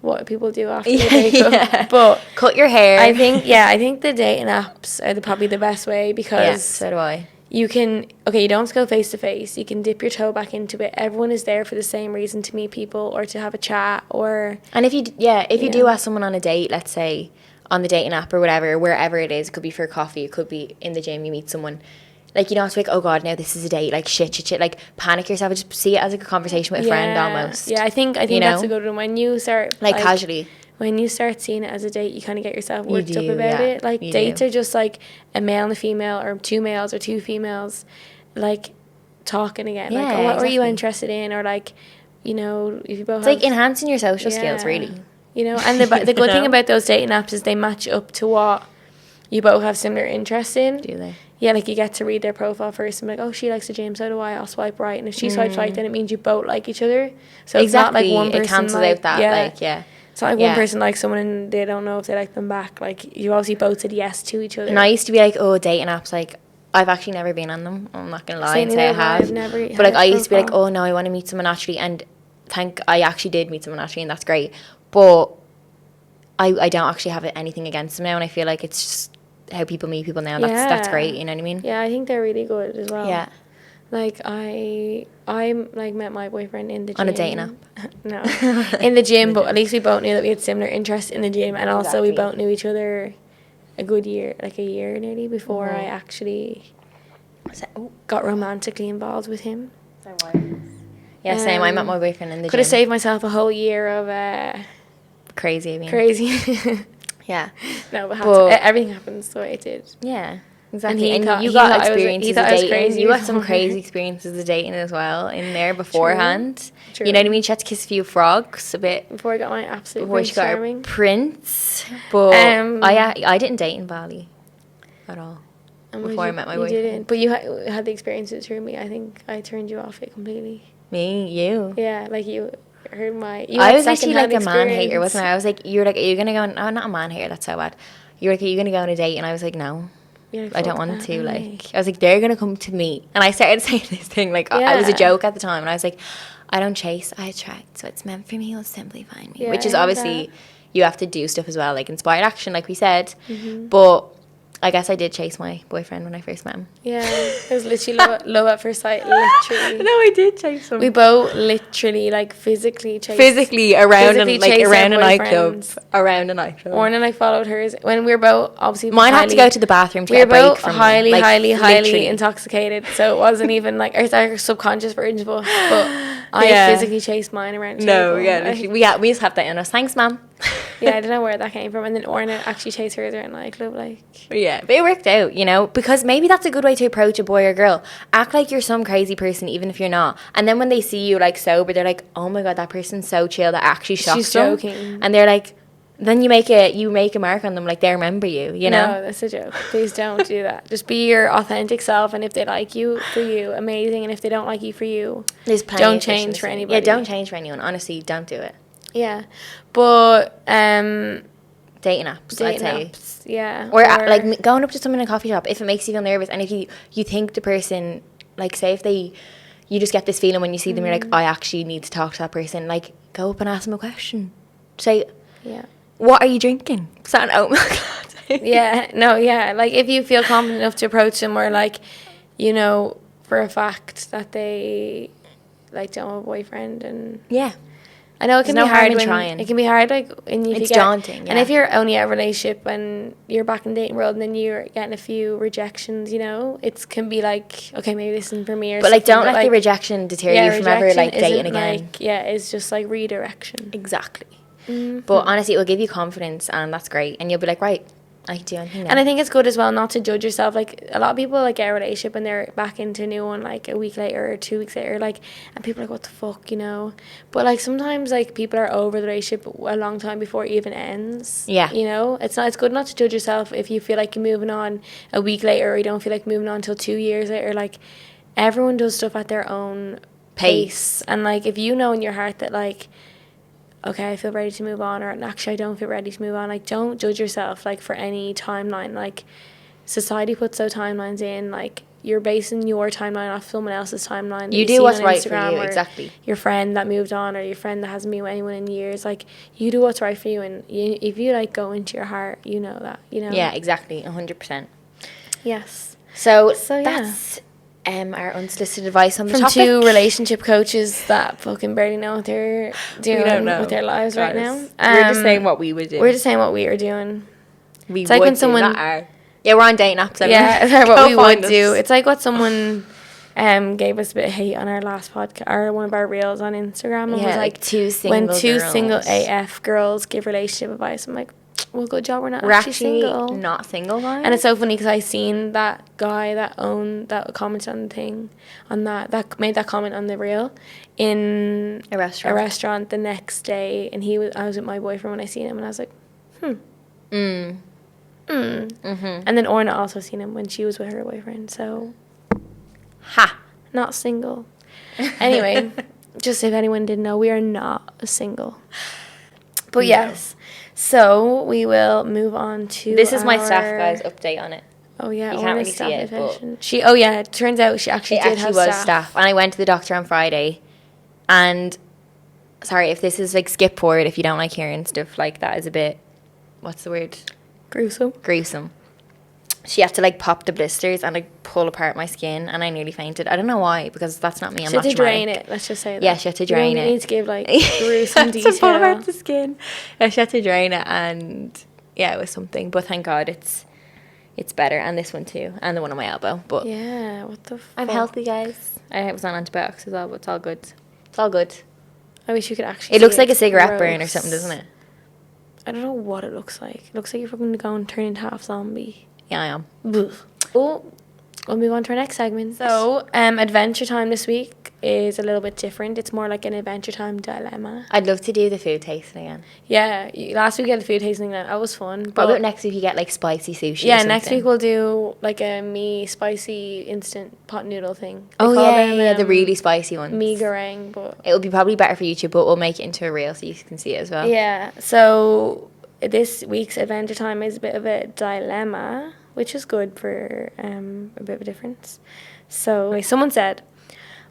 [SPEAKER 1] what people do after
[SPEAKER 2] Yeah,
[SPEAKER 1] they break
[SPEAKER 2] yeah.
[SPEAKER 1] up. But
[SPEAKER 2] Cut your hair.
[SPEAKER 1] I think the dating apps are probably the best way
[SPEAKER 2] Yeah,
[SPEAKER 1] because
[SPEAKER 2] so do I.
[SPEAKER 1] you can, you don't have to go face to face. You can dip your toe back into it. Everyone is there for the same reason, to meet people or to have a chat or...
[SPEAKER 2] And if you do
[SPEAKER 1] Yeah.
[SPEAKER 2] ask someone on a date, let's say on the dating app or whatever, wherever it is, it could be for coffee, it could be in the gym, you meet someone, like, you don't have to be like, oh god, now this is a date, like shit, like panic yourself, just see it as like a conversation with a friend almost.
[SPEAKER 1] Yeah, I think
[SPEAKER 2] you
[SPEAKER 1] that's
[SPEAKER 2] know?
[SPEAKER 1] a good one. When you start
[SPEAKER 2] Like casually.
[SPEAKER 1] when you start seeing it as a date, you kind of get yourself
[SPEAKER 2] You
[SPEAKER 1] worked up
[SPEAKER 2] do,
[SPEAKER 1] about
[SPEAKER 2] yeah,
[SPEAKER 1] it. Like
[SPEAKER 2] you
[SPEAKER 1] dates
[SPEAKER 2] do.
[SPEAKER 1] are just like a male and a female, or two males or two females, like talking again. Like,
[SPEAKER 2] Yeah,
[SPEAKER 1] oh, what were you
[SPEAKER 2] exactly.
[SPEAKER 1] interested in, or like, you know, if you both
[SPEAKER 2] It's
[SPEAKER 1] have,
[SPEAKER 2] like enhancing your social skills,
[SPEAKER 1] Yeah.
[SPEAKER 2] really.
[SPEAKER 1] You know, and the good
[SPEAKER 2] You
[SPEAKER 1] thing
[SPEAKER 2] know?
[SPEAKER 1] about those dating apps is they match up to what you both have similar interests in.
[SPEAKER 2] Do they?
[SPEAKER 1] Yeah, like you get to read their profile first and be like, oh, she likes the gym, so do I. I'll swipe right, and if she swipes right, then it means you both like each other. So it's not like one person
[SPEAKER 2] it cancels
[SPEAKER 1] like,
[SPEAKER 2] out that,
[SPEAKER 1] yeah.
[SPEAKER 2] like, yeah.
[SPEAKER 1] It's not like
[SPEAKER 2] Yeah.
[SPEAKER 1] one person likes someone and they don't know if they like them back. Like, you obviously both said yes to each other.
[SPEAKER 2] And I used to be like, oh, dating apps, like, I've actually never been on them. I'm not gonna lie
[SPEAKER 1] Same
[SPEAKER 2] and say I
[SPEAKER 1] neither,
[SPEAKER 2] have.
[SPEAKER 1] I've never
[SPEAKER 2] But like,
[SPEAKER 1] had
[SPEAKER 2] I
[SPEAKER 1] a
[SPEAKER 2] used to be like,
[SPEAKER 1] profile.
[SPEAKER 2] oh no, I want to meet someone naturally, and I actually did meet someone naturally, and that's great. But I don't actually have anything against them now, and I feel like it's just how people meet people now. That's
[SPEAKER 1] Yeah.
[SPEAKER 2] great. You know what I mean?
[SPEAKER 1] Yeah, I think they're really good as well.
[SPEAKER 2] Yeah.
[SPEAKER 1] Like, I like met my boyfriend in the gym.
[SPEAKER 2] On a dating app?
[SPEAKER 1] No. In the gym, but at least we both knew that we had similar interests in the gym, and also we
[SPEAKER 2] Exactly.
[SPEAKER 1] both knew each other a good year, like a year nearly, before
[SPEAKER 2] Mhm.
[SPEAKER 1] I actually got romantically involved with him.
[SPEAKER 2] Yeah, same. I met
[SPEAKER 1] Um,
[SPEAKER 2] my boyfriend in the
[SPEAKER 1] Could have
[SPEAKER 2] gym.
[SPEAKER 1] saved myself a whole year of
[SPEAKER 2] Crazy, I mean.
[SPEAKER 1] crazy.
[SPEAKER 2] Yeah.
[SPEAKER 1] No, but,
[SPEAKER 2] But-
[SPEAKER 1] everything happens the way it did.
[SPEAKER 2] Yeah.
[SPEAKER 1] And
[SPEAKER 2] Exactly.
[SPEAKER 1] he
[SPEAKER 2] And,
[SPEAKER 1] thought-
[SPEAKER 2] you
[SPEAKER 1] he
[SPEAKER 2] got
[SPEAKER 1] thought I was- he
[SPEAKER 2] experiences
[SPEAKER 1] thought
[SPEAKER 2] of
[SPEAKER 1] I was
[SPEAKER 2] dating.
[SPEAKER 1] crazy
[SPEAKER 2] You got some
[SPEAKER 1] before.
[SPEAKER 2] crazy experiences of dating as well in there beforehand.
[SPEAKER 1] True.
[SPEAKER 2] You know what I mean? She had to kiss a few frogs a bit
[SPEAKER 1] Before I got my absolute
[SPEAKER 2] before she got her
[SPEAKER 1] charming.
[SPEAKER 2] prince. But I didn't date in Bali at all.
[SPEAKER 1] And
[SPEAKER 2] before I
[SPEAKER 1] you-
[SPEAKER 2] met my
[SPEAKER 1] you
[SPEAKER 2] boyfriend.
[SPEAKER 1] didn't, but you had the experiences through me. I think I turned you off it completely.
[SPEAKER 2] Me, you.
[SPEAKER 1] Yeah, like you heard my. You
[SPEAKER 2] I
[SPEAKER 1] had
[SPEAKER 2] was actually like a
[SPEAKER 1] secondhand
[SPEAKER 2] man hater,
[SPEAKER 1] experience.
[SPEAKER 2] wasn't I? I was like, you're like, are you gonna go on, oh, not a man hater, that's so bad. You're like, are you gonna go on a date? And I was like, no.
[SPEAKER 1] You're like,
[SPEAKER 2] I don't
[SPEAKER 1] "Fuck
[SPEAKER 2] want
[SPEAKER 1] that,
[SPEAKER 2] to,
[SPEAKER 1] no
[SPEAKER 2] like,
[SPEAKER 1] way."
[SPEAKER 2] I was like, they're gonna come to me. And I started saying this thing, like, it was a
[SPEAKER 1] Yeah.
[SPEAKER 2] joke at the time, and I was like, I don't chase, I attract, so it's meant for me, you'll simply find me.
[SPEAKER 1] Yeah,
[SPEAKER 2] Which is
[SPEAKER 1] I heard
[SPEAKER 2] obviously, you have to do stuff as well, like inspired action, like we said.
[SPEAKER 1] Mm-hmm.
[SPEAKER 2] But I guess I did chase my boyfriend when I first met him.
[SPEAKER 1] Yeah, it was literally love at first sight. Literally,
[SPEAKER 2] No, I did chase him.
[SPEAKER 1] we both literally like physically chased.
[SPEAKER 2] Physically around
[SPEAKER 1] physically
[SPEAKER 2] and like
[SPEAKER 1] chased
[SPEAKER 2] around
[SPEAKER 1] our
[SPEAKER 2] a nightclub.
[SPEAKER 1] boyfriends.
[SPEAKER 2] Around a nightclub.
[SPEAKER 1] Orna and I followed hers when we were both obviously.
[SPEAKER 2] Mine had to go to the bathroom to
[SPEAKER 1] We
[SPEAKER 2] get
[SPEAKER 1] were
[SPEAKER 2] a break
[SPEAKER 1] both
[SPEAKER 2] from
[SPEAKER 1] highly,
[SPEAKER 2] them. Like,
[SPEAKER 1] highly
[SPEAKER 2] literally.
[SPEAKER 1] intoxicated, so it wasn't even like our subconscious versions of us. But I
[SPEAKER 2] Yeah.
[SPEAKER 1] physically chased mine around. The
[SPEAKER 2] No,
[SPEAKER 1] table.
[SPEAKER 2] yeah,
[SPEAKER 1] I-
[SPEAKER 2] literally. We just have that in us. Thanks, ma'am.
[SPEAKER 1] yeah, I don't know where that came from. And then Orna actually chased hers around the nightclub, like.
[SPEAKER 2] Yeah, but it worked out, you know, because maybe that's a good way to approach a boy or girl. Act like you're some crazy person, even if you're not. And then when they see you like sober, they're like, "Oh my god, that person's so chill." That actually shocks
[SPEAKER 1] She's
[SPEAKER 2] them.
[SPEAKER 1] joking.
[SPEAKER 2] And they're like, then you make a mark on them, like they remember you. You know.
[SPEAKER 1] No, that's a joke. Please don't do that. Just be your authentic self, and if they like you, for you, amazing. And if they don't like you, for you,
[SPEAKER 2] There's plenty
[SPEAKER 1] don't
[SPEAKER 2] of
[SPEAKER 1] change
[SPEAKER 2] efficiency.
[SPEAKER 1] for anybody.
[SPEAKER 2] Yeah, don't change for anyone. Honestly, don't do it.
[SPEAKER 1] Yeah, but
[SPEAKER 2] Dating apps, I'd
[SPEAKER 1] dating
[SPEAKER 2] say.
[SPEAKER 1] apps, yeah,
[SPEAKER 2] Or like going up to someone in a coffee shop if it makes you feel nervous, and if you think the person, like, say if you just get this feeling when you see them, you're like, I actually need to talk to that person. Like, go up and ask them a question. Say,
[SPEAKER 1] yeah.
[SPEAKER 2] what are you drinking? Is that an oat milk latte?
[SPEAKER 1] Yeah, no, yeah. Like, if you feel confident enough to approach them, or like, you know, for a fact that they like don't have a boyfriend, and
[SPEAKER 2] Yeah.
[SPEAKER 1] I know it can
[SPEAKER 2] There's
[SPEAKER 1] be
[SPEAKER 2] no harm
[SPEAKER 1] hard
[SPEAKER 2] in
[SPEAKER 1] when
[SPEAKER 2] trying.
[SPEAKER 1] it can be hard, like when you
[SPEAKER 2] It's
[SPEAKER 1] get,
[SPEAKER 2] daunting,
[SPEAKER 1] And
[SPEAKER 2] yeah.
[SPEAKER 1] if you're only at a relationship and you're back in the dating world, and then you're getting a few rejections, you know, it can be like, okay, maybe this isn't for me, or
[SPEAKER 2] But like,
[SPEAKER 1] something,
[SPEAKER 2] don't let the rejection deter you from ever like
[SPEAKER 1] rejection
[SPEAKER 2] dating
[SPEAKER 1] isn't,
[SPEAKER 2] again.
[SPEAKER 1] like, yeah, it's just like redirection.
[SPEAKER 2] Exactly.
[SPEAKER 1] Mm-hmm.
[SPEAKER 2] But honestly, it will give you confidence, and that's great. And you'll be like, right, I do.
[SPEAKER 1] And I think it's good as well not to judge yourself. Like, a lot of people, like, get a relationship and they're back into a new one, like, a week later or 2 weeks later, like, and people are like, what the fuck, you know? But, like, sometimes, like, people are over the relationship a long time before it even ends.
[SPEAKER 2] Yeah.
[SPEAKER 1] You know? It's good not to judge yourself if you feel like you're moving on a week later, or you don't feel like moving on until 2 years later. Like, everyone does stuff at their own pace. And, like, if you know in your heart that, like, okay, I feel ready to move on, or actually I don't feel ready to move on, like, don't judge yourself, like, for any timeline. Like, society puts those timelines in, like, you're basing your timeline off someone else's timeline.
[SPEAKER 2] You do what's right for you, exactly.
[SPEAKER 1] Your friend that moved on, or your friend that hasn't been with anyone in years. Like, you do what's right for you, and if you, like, go into your heart, you know that, you know.
[SPEAKER 2] Yeah, exactly, 100%.
[SPEAKER 1] Yes.
[SPEAKER 2] So
[SPEAKER 1] yeah.
[SPEAKER 2] That's our unsolicited advice on the
[SPEAKER 1] From
[SPEAKER 2] topic.
[SPEAKER 1] 2 relationship coaches that fucking barely know what they're doing with their lives right now.
[SPEAKER 2] We're just saying what we would do.
[SPEAKER 1] We're just saying what we are doing.
[SPEAKER 2] We
[SPEAKER 1] it's
[SPEAKER 2] would
[SPEAKER 1] like when
[SPEAKER 2] do,
[SPEAKER 1] someone,
[SPEAKER 2] not our. Yeah, we're on dating apps.
[SPEAKER 1] Yeah, it's like what we would do. It's like what someone gave us a bit of hate on our last podcast, or one of our reels on Instagram. And
[SPEAKER 2] Yeah,
[SPEAKER 1] was
[SPEAKER 2] like two single
[SPEAKER 1] when 2
[SPEAKER 2] girls.
[SPEAKER 1] single AF girls give relationship advice. I'm like, well, good job, we're actually single.
[SPEAKER 2] Not single, guys.
[SPEAKER 1] And it's so funny because I seen that guy that commented on the thing, on that made that comment on the reel in
[SPEAKER 2] a restaurant
[SPEAKER 1] the next day, and I was with my boyfriend when I seen him, and I was like,
[SPEAKER 2] Mm-hmm.
[SPEAKER 1] And then Ornait also seen him when she was with her boyfriend, so not single. Anyway, just if anyone didn't know, we are not single. But yes. So we will move on to.
[SPEAKER 2] This is my staff guys update on it.
[SPEAKER 1] Oh yeah,
[SPEAKER 2] you can't really see it. But
[SPEAKER 1] it turns out she actually was
[SPEAKER 2] staff. And I went to the doctor on Friday, and sorry if this is like skip forward if you don't like hearing stuff like that. Is a bit, what's the word? Gruesome. She had to like pop the blisters and like pull apart my skin, and I nearly fainted. I don't know why, because that's not me. I'm not
[SPEAKER 1] dramatic. She had to drain it. Let's just say that.
[SPEAKER 2] Yeah, she had to drain it.
[SPEAKER 1] You need to give like gruesome detail.
[SPEAKER 2] To pull apart the skin. Yeah, she had to drain it, and yeah, it was something. But thank God it's better, and this one too, and the one on my elbow. But
[SPEAKER 1] yeah, what the fuck?
[SPEAKER 2] I'm healthy, guys. I was on antibiotics as well, but it's all good. It's all good.
[SPEAKER 1] I wish you could actually.
[SPEAKER 2] It looks like a cigarette burn or something, doesn't it?
[SPEAKER 1] I don't know what it looks like. It looks like you're fucking going to turn into half zombie.
[SPEAKER 2] Yeah, I am.
[SPEAKER 1] Oh, we'll move on to our next segment. So, Adventure Time this week is a little bit different. It's more like an Adventure Time dilemma.
[SPEAKER 2] I'd love to do the food tasting again.
[SPEAKER 1] Yeah, last week we had the food tasting again. That was fun.
[SPEAKER 2] What about next week you get like spicy sushi?
[SPEAKER 1] Yeah, next week we'll do like a me spicy instant pot noodle thing.
[SPEAKER 2] Yeah, the really spicy ones.
[SPEAKER 1] Me goreng, but
[SPEAKER 2] it'll be probably better for YouTube, but we'll make it into a reel so you can see it as well.
[SPEAKER 1] Yeah, so this week's Adventure Time is a bit of a dilemma, which is good for a bit of a difference. So someone said,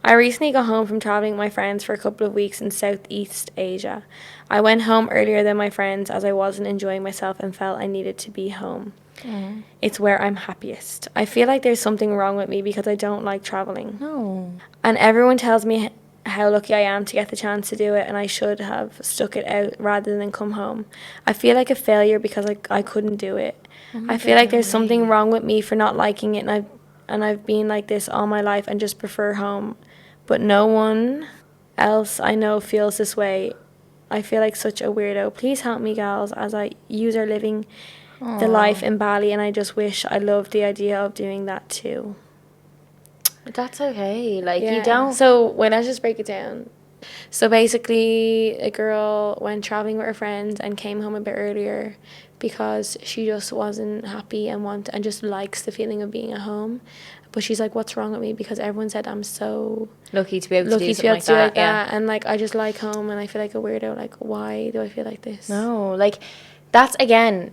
[SPEAKER 1] I recently got home from traveling with my friends for a couple of weeks in Southeast Asia. I went home earlier than my friends as I wasn't enjoying myself and felt I needed to be home. It's where I'm happiest. I feel like there's something wrong with me because I don't like traveling.
[SPEAKER 2] No.
[SPEAKER 1] And everyone tells me how lucky I am to get the chance to do it, and I should have stuck it out rather than come home. I feel like a failure because I couldn't do it. I feel like there's something wrong with me for not liking it, and I've been like this all my life and just prefer home. But no one else I know feels this way. I feel like such a weirdo. Please help me, gals, as you are living the life in Bali, and I just wish I loved the idea of doing that too.
[SPEAKER 2] That's okay. Like, you don't...
[SPEAKER 1] So, let's just break it down. So, basically, a girl went traveling with her friends and came home a bit earlier because she just wasn't happy and just likes the feeling of being at home. But she's like, what's wrong with me? Because everyone said I'm so
[SPEAKER 2] lucky to be able to do something like that.
[SPEAKER 1] Yeah. And, like, I just like home and I feel like a weirdo. Like, why do I feel like this?
[SPEAKER 2] No, like, that's, again,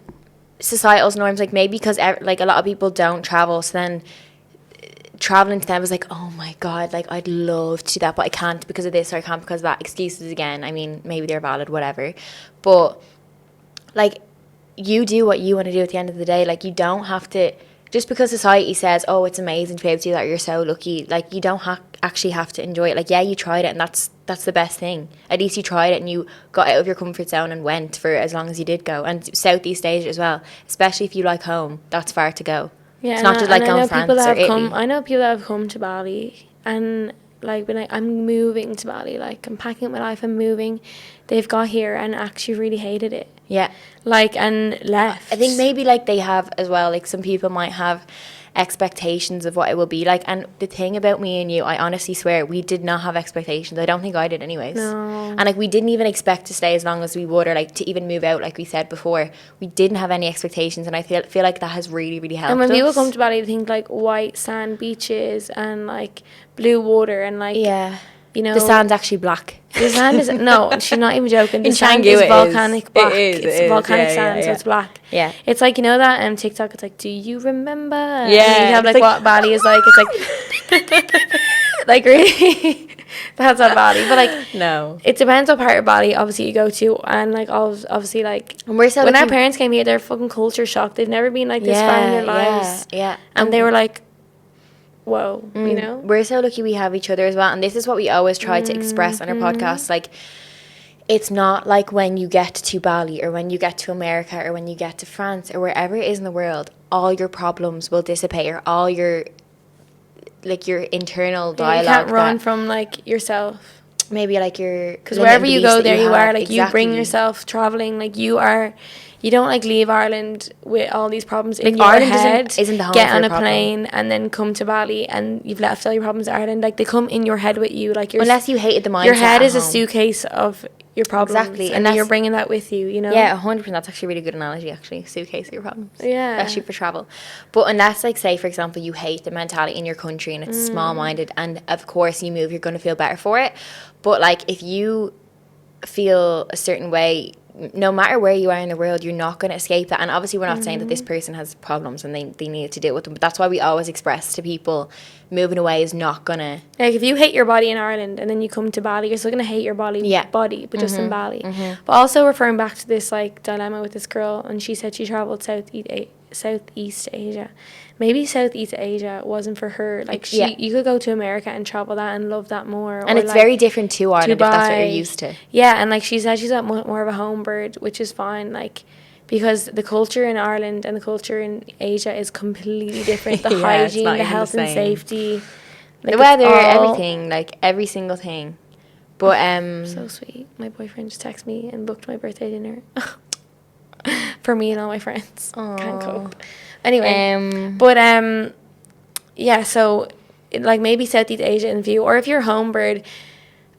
[SPEAKER 2] societal norms. Like, maybe because, like, a lot of people don't travel, so then traveling to them was like, oh my God, like, I'd love to do that, but I can't because of this, or I can't because of that. Excuses again. I mean, maybe they're valid, whatever. But, like, you do what you want to do at the end of the day. Like, you don't have to, just because society says, oh, it's amazing to be able to do that, you're so lucky. Like, you don't actually have to enjoy it. Like, yeah, you tried it, and that's the best thing. At least you tried it and you got out of your comfort zone and went for as long as you did go. And Southeast Asia as well, especially if you like home, that's far to go.
[SPEAKER 1] Yeah,
[SPEAKER 2] it's not just like going France or Italy.
[SPEAKER 1] I know people that have come to Bali, and like been like, I'm moving to Bali, like I'm packing up my life, I'm moving. They've got here and actually really hated it.
[SPEAKER 2] Yeah.
[SPEAKER 1] Like, and left.
[SPEAKER 2] I think maybe like they have as well, like some people might have expectations of what it will be like, and the thing about me and you, I honestly swear we did not have expectations. I don't think I did anyways.
[SPEAKER 1] No.
[SPEAKER 2] And like we didn't even expect to stay as long as we would, or like to even move out, like we said before. We didn't have any expectations, and I feel like that has really, really helped
[SPEAKER 1] And when
[SPEAKER 2] us.
[SPEAKER 1] people come to Bali, they think like white sand beaches and like blue water and like,
[SPEAKER 2] yeah,
[SPEAKER 1] you know,
[SPEAKER 2] the sand's actually black.
[SPEAKER 1] the sand is, no, she's not even joking. The
[SPEAKER 2] In
[SPEAKER 1] sand
[SPEAKER 2] Canggu
[SPEAKER 1] is
[SPEAKER 2] it
[SPEAKER 1] volcanic
[SPEAKER 2] is.
[SPEAKER 1] black.
[SPEAKER 2] It is,
[SPEAKER 1] It's
[SPEAKER 2] it is.
[SPEAKER 1] volcanic
[SPEAKER 2] Yeah,
[SPEAKER 1] sand,
[SPEAKER 2] yeah,
[SPEAKER 1] so
[SPEAKER 2] yeah.
[SPEAKER 1] it's black.
[SPEAKER 2] Yeah.
[SPEAKER 1] It's like, you know that TikTok, it's like, do you remember? And
[SPEAKER 2] Yeah,
[SPEAKER 1] you have
[SPEAKER 2] it's
[SPEAKER 1] like
[SPEAKER 2] like-
[SPEAKER 1] what Bali is like. It's like, like really, that's not Bali. But like,
[SPEAKER 2] No.
[SPEAKER 1] it depends what part of Bali obviously you go to, and like obviously like
[SPEAKER 2] And we're so
[SPEAKER 1] when our
[SPEAKER 2] lucky-
[SPEAKER 1] parents came here, they're fucking culture shocked. They've never been like this far in their lives.
[SPEAKER 2] Yeah.
[SPEAKER 1] And they were like, whoa, you know?
[SPEAKER 2] We're so lucky we have each other as well. And this is what we always try to express on our podcast. Like, it's not like when you get to Bali or when you get to America or when you get to France or wherever it is in the world, all your problems will dissipate, or all your, like, your internal dialogue.
[SPEAKER 1] You can't run
[SPEAKER 2] that
[SPEAKER 1] from like yourself.
[SPEAKER 2] maybe like your,
[SPEAKER 1] Because wherever you go, there you are. Like, you bring
[SPEAKER 2] Exactly.
[SPEAKER 1] yourself traveling. Like, you don't like leave Ireland with all these problems in
[SPEAKER 2] Like,
[SPEAKER 1] your
[SPEAKER 2] Ireland
[SPEAKER 1] head.
[SPEAKER 2] isn't the home
[SPEAKER 1] get
[SPEAKER 2] for
[SPEAKER 1] on
[SPEAKER 2] a
[SPEAKER 1] a
[SPEAKER 2] problem.
[SPEAKER 1] plane and then come to Bali and you've left all your problems in Ireland. Like, they come in your head with you. Like,
[SPEAKER 2] Unless you hated the mindset
[SPEAKER 1] your head
[SPEAKER 2] at
[SPEAKER 1] is a
[SPEAKER 2] home.
[SPEAKER 1] suitcase of your problems.
[SPEAKER 2] Exactly,
[SPEAKER 1] And
[SPEAKER 2] and
[SPEAKER 1] then you're
[SPEAKER 2] that's-
[SPEAKER 1] bringing that with you, you know?
[SPEAKER 2] Yeah, 100%. That's actually a really good analogy, actually. Suitcase of your problems.
[SPEAKER 1] Yeah.
[SPEAKER 2] Especially for travel. But unless, like, say, for example, you hate the mentality in your country and it's small-minded, and of course you move, you're going to feel better for it. But, like, if you feel a certain way, no matter where you are in the world, you're not going to escape that. And obviously we're not saying that this person has problems and they need to deal with them. But that's why we always express to people, moving away is not going to...
[SPEAKER 1] Like, if you hate your body in Ireland and then you come to Bali, you're still going to hate your body,
[SPEAKER 2] Yeah.
[SPEAKER 1] but just in Bali. But also referring back to this, like, dilemma with this girl, and she said she travelled Southeast Asia. Maybe Southeast Asia wasn't for her. Like,
[SPEAKER 2] Yeah.
[SPEAKER 1] you could go to America and travel that and love that more.
[SPEAKER 2] And
[SPEAKER 1] or,
[SPEAKER 2] it's
[SPEAKER 1] like,
[SPEAKER 2] very different to Ireland if that's what you're
[SPEAKER 1] Dubai.
[SPEAKER 2] used to.
[SPEAKER 1] Yeah, and like she said, she's got more of a home bird, which is fine. Like, because the culture in Ireland and the culture in Asia is completely different. The
[SPEAKER 2] Yeah, it's
[SPEAKER 1] hygiene,
[SPEAKER 2] not
[SPEAKER 1] the
[SPEAKER 2] even
[SPEAKER 1] health
[SPEAKER 2] the
[SPEAKER 1] and
[SPEAKER 2] same.
[SPEAKER 1] safety, like,
[SPEAKER 2] The
[SPEAKER 1] it's
[SPEAKER 2] weather,
[SPEAKER 1] all
[SPEAKER 2] everything, like every single thing. But
[SPEAKER 1] so sweet. My boyfriend just texted me and booked my birthday dinner for me and all my friends. Can't cope. Anyway, but yeah. So, like, maybe Southeast Asia in view, or if you're a home bird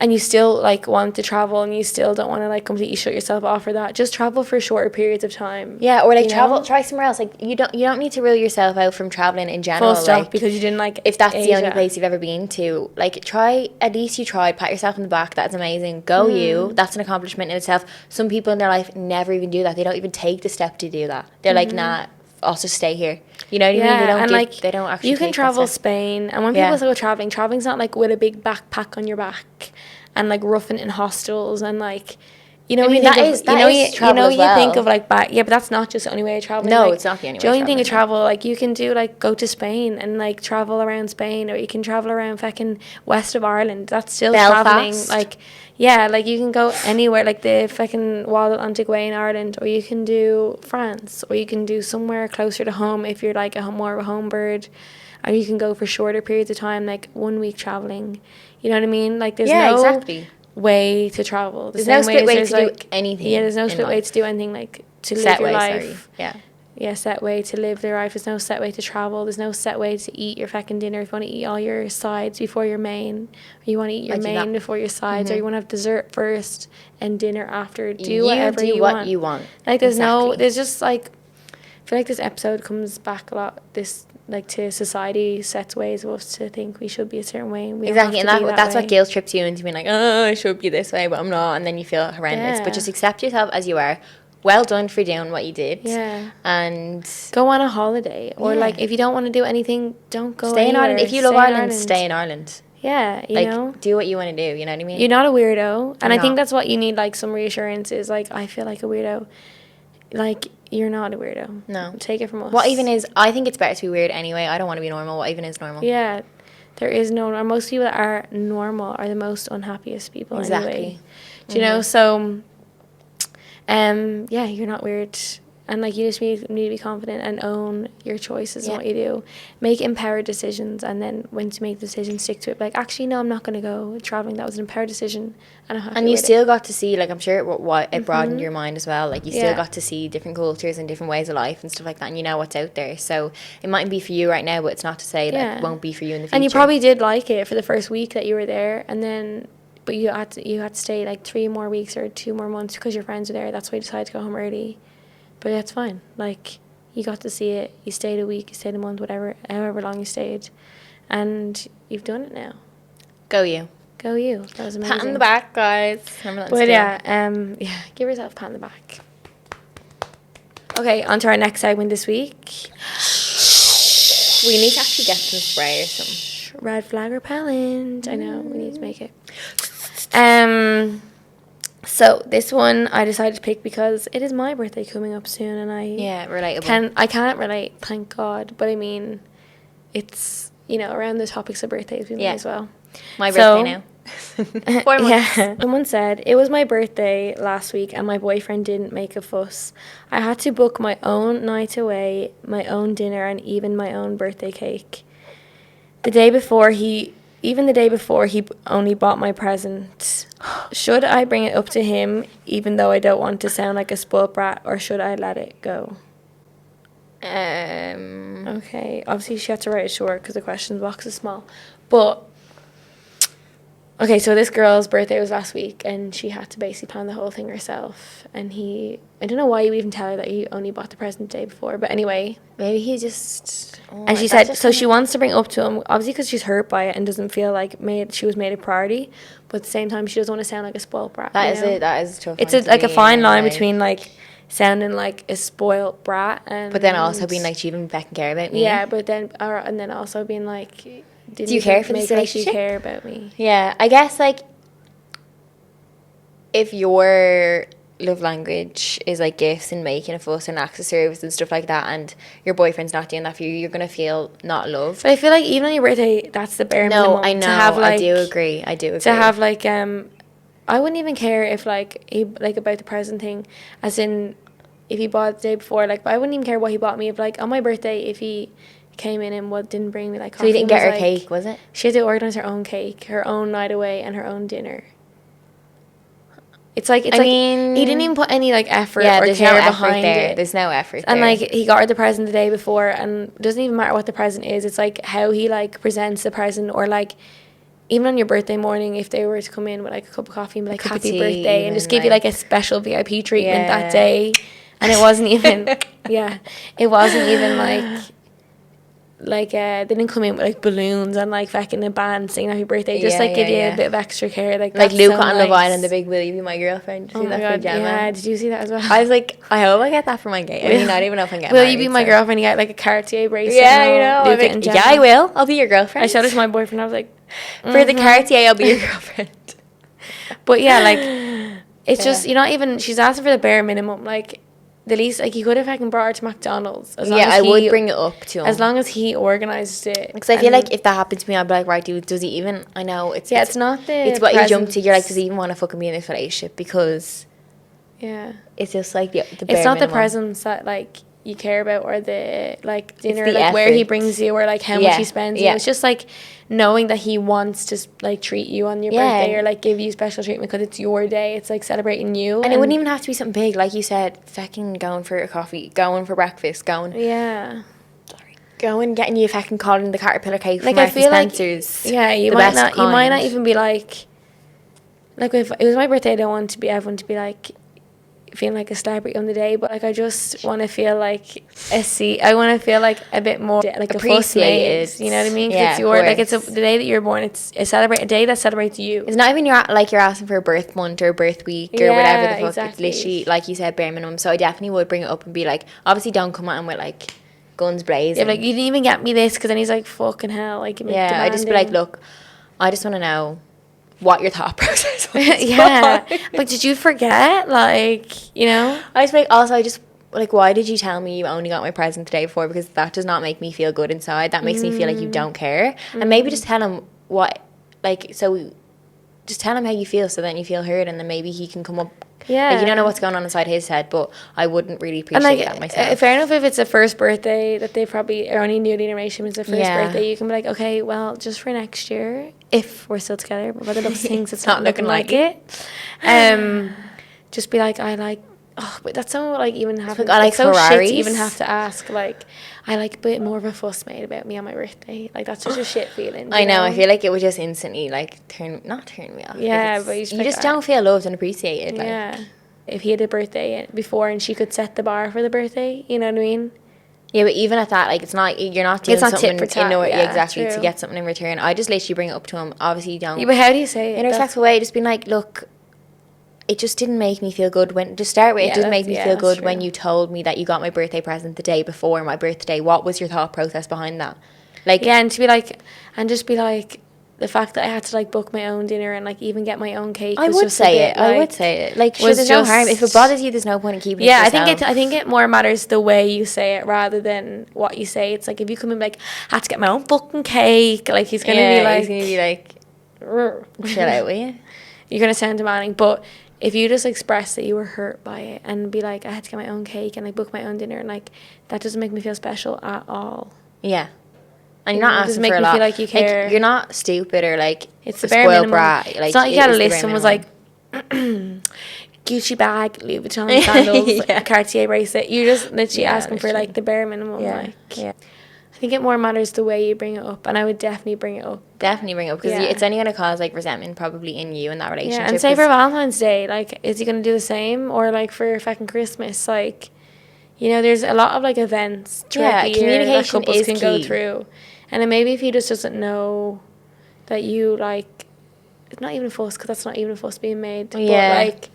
[SPEAKER 1] and you still like want to travel and you still don't want to like completely shut yourself off for that, just travel for shorter periods of time.
[SPEAKER 2] yeah, or like
[SPEAKER 1] you
[SPEAKER 2] travel,
[SPEAKER 1] know?
[SPEAKER 2] try somewhere else. Like you don't need to rule yourself out from traveling in general.
[SPEAKER 1] Full stop,
[SPEAKER 2] like,
[SPEAKER 1] because you didn't like
[SPEAKER 2] if that's the only
[SPEAKER 1] Asia.
[SPEAKER 2] place you've ever been to, like, try, at least you tried, pat yourself on the back, that's amazing, go you, that's an accomplishment in itself. Some people in their life never even do that. They don't even take the step to do that. They're like, nah, I'll just stay here, you know what I mean? They don't
[SPEAKER 1] and like
[SPEAKER 2] they don't actually
[SPEAKER 1] you can
[SPEAKER 2] take that
[SPEAKER 1] travel
[SPEAKER 2] step.
[SPEAKER 1] Spain, and when
[SPEAKER 2] Yeah.
[SPEAKER 1] people say go traveling's not like with a big backpack on your back and like roughing in hostels and like, you know,
[SPEAKER 2] I mean,
[SPEAKER 1] you think
[SPEAKER 2] that
[SPEAKER 1] of,
[SPEAKER 2] is-
[SPEAKER 1] you
[SPEAKER 2] that
[SPEAKER 1] know,
[SPEAKER 2] is
[SPEAKER 1] you
[SPEAKER 2] travel
[SPEAKER 1] know,
[SPEAKER 2] as
[SPEAKER 1] you think
[SPEAKER 2] well.
[SPEAKER 1] of like back, yeah, but that's not just the only way of traveling.
[SPEAKER 2] No,
[SPEAKER 1] like,
[SPEAKER 2] it's not the only way
[SPEAKER 1] the
[SPEAKER 2] of
[SPEAKER 1] only thing of
[SPEAKER 2] traveling,
[SPEAKER 1] travel, like you can do like go to Spain and like travel around Spain, or you can travel around fucking west of Ireland. That's still traveling.
[SPEAKER 2] Belfast.
[SPEAKER 1] Like, yeah, like you can go anywhere, like the fucking Wild Atlantic Way in Ireland, or you can do France, or you can do somewhere closer to home if you're like more of a home bird, or you can go for shorter periods of time, like 1 week traveling. You know what I mean? Like, there's
[SPEAKER 2] Yeah,
[SPEAKER 1] no
[SPEAKER 2] exactly.
[SPEAKER 1] way to travel. The
[SPEAKER 2] There's no
[SPEAKER 1] same
[SPEAKER 2] split
[SPEAKER 1] as
[SPEAKER 2] way
[SPEAKER 1] there's,
[SPEAKER 2] to do
[SPEAKER 1] like,
[SPEAKER 2] anything
[SPEAKER 1] Yeah, there's no
[SPEAKER 2] in
[SPEAKER 1] split way
[SPEAKER 2] life.
[SPEAKER 1] to do anything, like to live
[SPEAKER 2] Set
[SPEAKER 1] your
[SPEAKER 2] way,
[SPEAKER 1] life.
[SPEAKER 2] sorry. Yeah.
[SPEAKER 1] Yeah, set way to live their life. There's no set way to travel. There's no set way to eat your fucking dinner. If you want to eat all your sides before your main, or you want to eat your
[SPEAKER 2] I do that.
[SPEAKER 1] main before your sides, or you want to have dessert first and dinner after. Do
[SPEAKER 2] You
[SPEAKER 1] whatever
[SPEAKER 2] do
[SPEAKER 1] you
[SPEAKER 2] what
[SPEAKER 1] want.
[SPEAKER 2] you want.
[SPEAKER 1] Like, there's
[SPEAKER 2] Exactly.
[SPEAKER 1] there's just like, I feel like this episode comes back a lot. This, like, to society sets ways of us to think we should be a certain way. And we don't
[SPEAKER 2] Exactly,
[SPEAKER 1] have
[SPEAKER 2] and
[SPEAKER 1] to be
[SPEAKER 2] that's
[SPEAKER 1] way.
[SPEAKER 2] what guilt trips you into being like, oh, I should be this way, but I'm not, and then you feel horrendous.
[SPEAKER 1] Yeah.
[SPEAKER 2] But just accept yourself as you are. Well done for doing what you did.
[SPEAKER 1] Yeah.
[SPEAKER 2] And
[SPEAKER 1] Go on a holiday, or
[SPEAKER 2] Yeah.
[SPEAKER 1] like if you don't want to do anything, don't go.
[SPEAKER 2] stay in
[SPEAKER 1] anywhere.
[SPEAKER 2] Ireland. If you
[SPEAKER 1] Stay
[SPEAKER 2] love
[SPEAKER 1] in
[SPEAKER 2] Ireland, stay in Ireland.
[SPEAKER 1] Yeah, you
[SPEAKER 2] Like,
[SPEAKER 1] know,
[SPEAKER 2] do what you want to do. You know what I mean?
[SPEAKER 1] you're not a weirdo, and
[SPEAKER 2] You're
[SPEAKER 1] I think
[SPEAKER 2] not.
[SPEAKER 1] that's what you need. Like, some reassurance is like, I feel like a weirdo. Like, you're not a weirdo.
[SPEAKER 2] No.
[SPEAKER 1] Take it from us.
[SPEAKER 2] What even is? I think it's better to be weird anyway. I don't want to be normal. What even is normal?
[SPEAKER 1] Yeah, there is no. Or most people that are normal are the most unhappiest people.
[SPEAKER 2] Exactly.
[SPEAKER 1] Anyway. Do you know? So, yeah, you're not weird. And like, you just need to be confident and own your choices and what you do. Make empowered decisions, and then when to make decisions, stick to it. Like, actually, no, I'm not going to go traveling. That was an empowered decision, and I'm happy
[SPEAKER 2] And you
[SPEAKER 1] with
[SPEAKER 2] still
[SPEAKER 1] it.
[SPEAKER 2] got to see, like, I'm sure what it broadened your mind as well. Like, you still got to see different cultures and different ways of life and stuff like that, and you know what's out there. So it mightn't be for you right now, but it's not to say that it won't be for you in the future.
[SPEAKER 1] And you probably did like it for the first week that you were there, and then, but you had to stay like 3 more weeks or 2 more months because your friends were there. That's why you decided to go home early. But that's fine. Like, you got to see it. You stayed a week, you stayed a month, whatever, however long you stayed, and you've done it now.
[SPEAKER 2] Go you.
[SPEAKER 1] Go you. That was amazing.
[SPEAKER 2] Pat on the back, guys. Remember that.
[SPEAKER 1] But give yourself a pat on the back. Okay, on to our next segment this week.
[SPEAKER 2] We need to actually get some spray or something.
[SPEAKER 1] Red flag repellent. I know, we need to make it. So this one I decided to pick because it is my birthday coming up soon, and
[SPEAKER 2] relatable.
[SPEAKER 1] I can't relate, thank God. But I mean, it's, around the topics of birthdays, we might as well.
[SPEAKER 2] My birthday now. 4 months.
[SPEAKER 1] Yeah. Someone said, it was my birthday last week and my boyfriend didn't make a fuss. I had to book my own night away, my own dinner, and even my own birthday cake. The day before he only bought my present. Should I bring it up to him, even though I don't want to sound like a spoiled brat, or should I let it go? Okay, obviously she had to write it short because the question box is small. But, okay, so this girl's birthday was last week, and she had to basically plan the whole thing herself. And I don't know why you even tell her that he only bought the present the day before, but anyway.
[SPEAKER 2] Maybe he just...
[SPEAKER 1] and she said, so she wants to bring it up to him, obviously because she's hurt by it and doesn't feel like she was made a priority, but at the same time she doesn't want to sound like a spoiled brat.
[SPEAKER 2] That is tough.
[SPEAKER 1] It's a fine line between like sounding like a spoiled brat and... But
[SPEAKER 2] then also being like, she didn't fucking care about me.
[SPEAKER 1] Yeah, but then... and then also being like...
[SPEAKER 2] Do you care for this relationship?
[SPEAKER 1] Like you care about me.
[SPEAKER 2] Yeah, I guess like if your love language is like gifts and making a fuss and acts of service and stuff like that, and your boyfriend's not doing that for you, you're gonna feel not loved.
[SPEAKER 1] But I feel like even on your birthday, that's the bare minimum.
[SPEAKER 2] No, I know. I do agree. To
[SPEAKER 1] have like I wouldn't even care if like he like about the present thing, as in if he bought it the day before. Like, I wouldn't even care what he bought me. If like on my birthday, if he came in and didn't bring me like coffee.
[SPEAKER 2] So you didn't get her cake, was it?
[SPEAKER 1] She had to organise her own cake, her own night away, and her own dinner. It's like he didn't even put any like effort or care behind it.
[SPEAKER 2] There's no effort
[SPEAKER 1] and
[SPEAKER 2] there.
[SPEAKER 1] Like he got her the present the day before, and it doesn't even matter what the present is. It's like how he like presents the present, or like even on your birthday morning, if they were to come in with like a cup of coffee and be like happy birthday, and just give you like a special VIP treatment that day, and it wasn't even it wasn't even like they didn't come in with like balloons and like fucking a band singing happy birthday, just give you a bit of extra care, like
[SPEAKER 2] Luke on Love Island, the big Will You Be My Girlfriend.
[SPEAKER 1] Oh my God, yeah, did you see that as well?
[SPEAKER 2] I was like, I hope I get that for my gay. I mean, I don't even know if I'm getting
[SPEAKER 1] Will You Be My Girlfriend? You get like a Cartier bracelet.
[SPEAKER 2] Yeah, you know. Like, I will. I'll be your girlfriend.
[SPEAKER 1] I showed it to my boyfriend. I was like,
[SPEAKER 2] for the Cartier, I'll be your girlfriend.
[SPEAKER 1] But yeah, like it's just she's asking for the bare minimum, like. The least, like, he could have fucking brought her to McDonald's.
[SPEAKER 2] I would bring it up to him.
[SPEAKER 1] As long as he organised it.
[SPEAKER 2] Because I feel like if that happened to me, I'd be like, right, dude, does he even... I know, it's
[SPEAKER 1] not the...
[SPEAKER 2] It's what you jump to. You're like, does he even want to fucking be in this relationship? Because...
[SPEAKER 1] Yeah.
[SPEAKER 2] It's just, like, the bare
[SPEAKER 1] It's not
[SPEAKER 2] minimum.
[SPEAKER 1] The presents that, like, you care about, or the, like, dinner, like, where he brings you, or, like, how much he spends. It's just, like, knowing that he wants to, like, treat you on your birthday, or, like, give you special treatment because it's your day. It's, like, celebrating you.
[SPEAKER 2] And it wouldn't even have to be something big. Like you said, fucking going for a coffee, going for breakfast, going...
[SPEAKER 1] Yeah.
[SPEAKER 2] Going, getting you fucking calling the caterpillar cake from
[SPEAKER 1] Marks and
[SPEAKER 2] Spencer's.
[SPEAKER 1] Like, you might not even be, like... Like, if it was my birthday, I don't want everyone to be, like... feeling like a celebrity on the day, but like I just want to feel like I want to feel like a bit more like
[SPEAKER 2] appreciated.
[SPEAKER 1] You know what I mean?
[SPEAKER 2] Yeah,
[SPEAKER 1] it's the day that you're born. It's a day that celebrates you.
[SPEAKER 2] It's not even you're asking for a birth month or a birth week or whatever the fuck.
[SPEAKER 1] Exactly.
[SPEAKER 2] It's literally, like you said, bare minimum. So I definitely would bring it up and be like, obviously don't come at him with like guns blazing.
[SPEAKER 1] Yeah, like you didn't even get me this, because then he's like, fucking hell, like
[SPEAKER 2] I just be like, look, I just want to know what your thought process was.
[SPEAKER 1] But did you forget? Like,
[SPEAKER 2] I just like, also I just like, why did you tell me you only got my present the day before? Because that does not make me feel good inside. That makes me feel like you don't care. And maybe just tell him what, like, so just tell him how you feel, so then you feel heard, and then maybe he can come up
[SPEAKER 1] Yeah.
[SPEAKER 2] Like, you don't know what's going on inside his head, but I wouldn't really appreciate that myself.
[SPEAKER 1] Fair enough if it's a first birthday that they probably are only newly in a relationship, it's their first birthday, you can be like, okay, well, just for next year, if we're still together, but by the looks of things, it's not looking like it. Just be like, I like, oh, but that's so like even having,
[SPEAKER 2] like, I like
[SPEAKER 1] so
[SPEAKER 2] Ferraris.
[SPEAKER 1] shit to even have to ask, like, I like a bit more of a fuss made about me on my birthday. Like, that's such a shit feeling.
[SPEAKER 2] I know. I feel like it would just instantly like not turn me off.
[SPEAKER 1] Yeah, but
[SPEAKER 2] you just don't feel loved and appreciated. Like.
[SPEAKER 1] Yeah. If he had a birthday before and she could set the bar for the birthday, you know what I mean?
[SPEAKER 2] Yeah, but even at that, like, it's not, you're not doing something
[SPEAKER 1] tit for tat,
[SPEAKER 2] exactly,
[SPEAKER 1] true.
[SPEAKER 2] to get something in return. I just literally bring it up to him. Obviously, you don't.
[SPEAKER 1] Yeah, but how do you say it?
[SPEAKER 2] In a respectful way, just being like, look, it just didn't make me feel good when, just start with, it didn't make me feel good when you told me that you got my birthday present the day before my birthday. What was your thought process behind that? Like,
[SPEAKER 1] yeah, and to be like, and just be like, the fact that I had to like book my own dinner and like even get my own cake.
[SPEAKER 2] I would say it. Like, sure, there's no harm. If it bothers you, there's no point in keeping it to yourself.
[SPEAKER 1] I think it more matters the way you say it rather than what you say. It's like if you come in like, I had to get my own fucking cake. Like he's gonna be like,
[SPEAKER 2] chill out, will you?
[SPEAKER 1] You're gonna sound demanding, but if you just express that you were hurt by it and be like, I had to get my own cake and like book my own dinner and like that doesn't make me feel special at all.
[SPEAKER 2] Yeah. And you're not asking for a lot.
[SPEAKER 1] Feel like you care.
[SPEAKER 2] Like, you're not stupid or like
[SPEAKER 1] it's the bare minimum.
[SPEAKER 2] Brat. Like,
[SPEAKER 1] it's not like you had a list and was like Gucci bag, Louis Vuitton sandals, Cartier bracelet. You just literally asking for like the bare minimum. I think it more matters the way you bring it up, and I would definitely bring it up.
[SPEAKER 2] Definitely bring it up because it's only going to cause like resentment probably in you in that relationship.
[SPEAKER 1] Yeah, and say for Valentine's Day, like, is he going to do the same, or like for fucking Christmas, like, you know, there's a lot of like events throughout the year that couples can go through. And then maybe if he just doesn't know that you, like, it's not even a fuss, because that's not even a fuss being made. Yeah. But, like,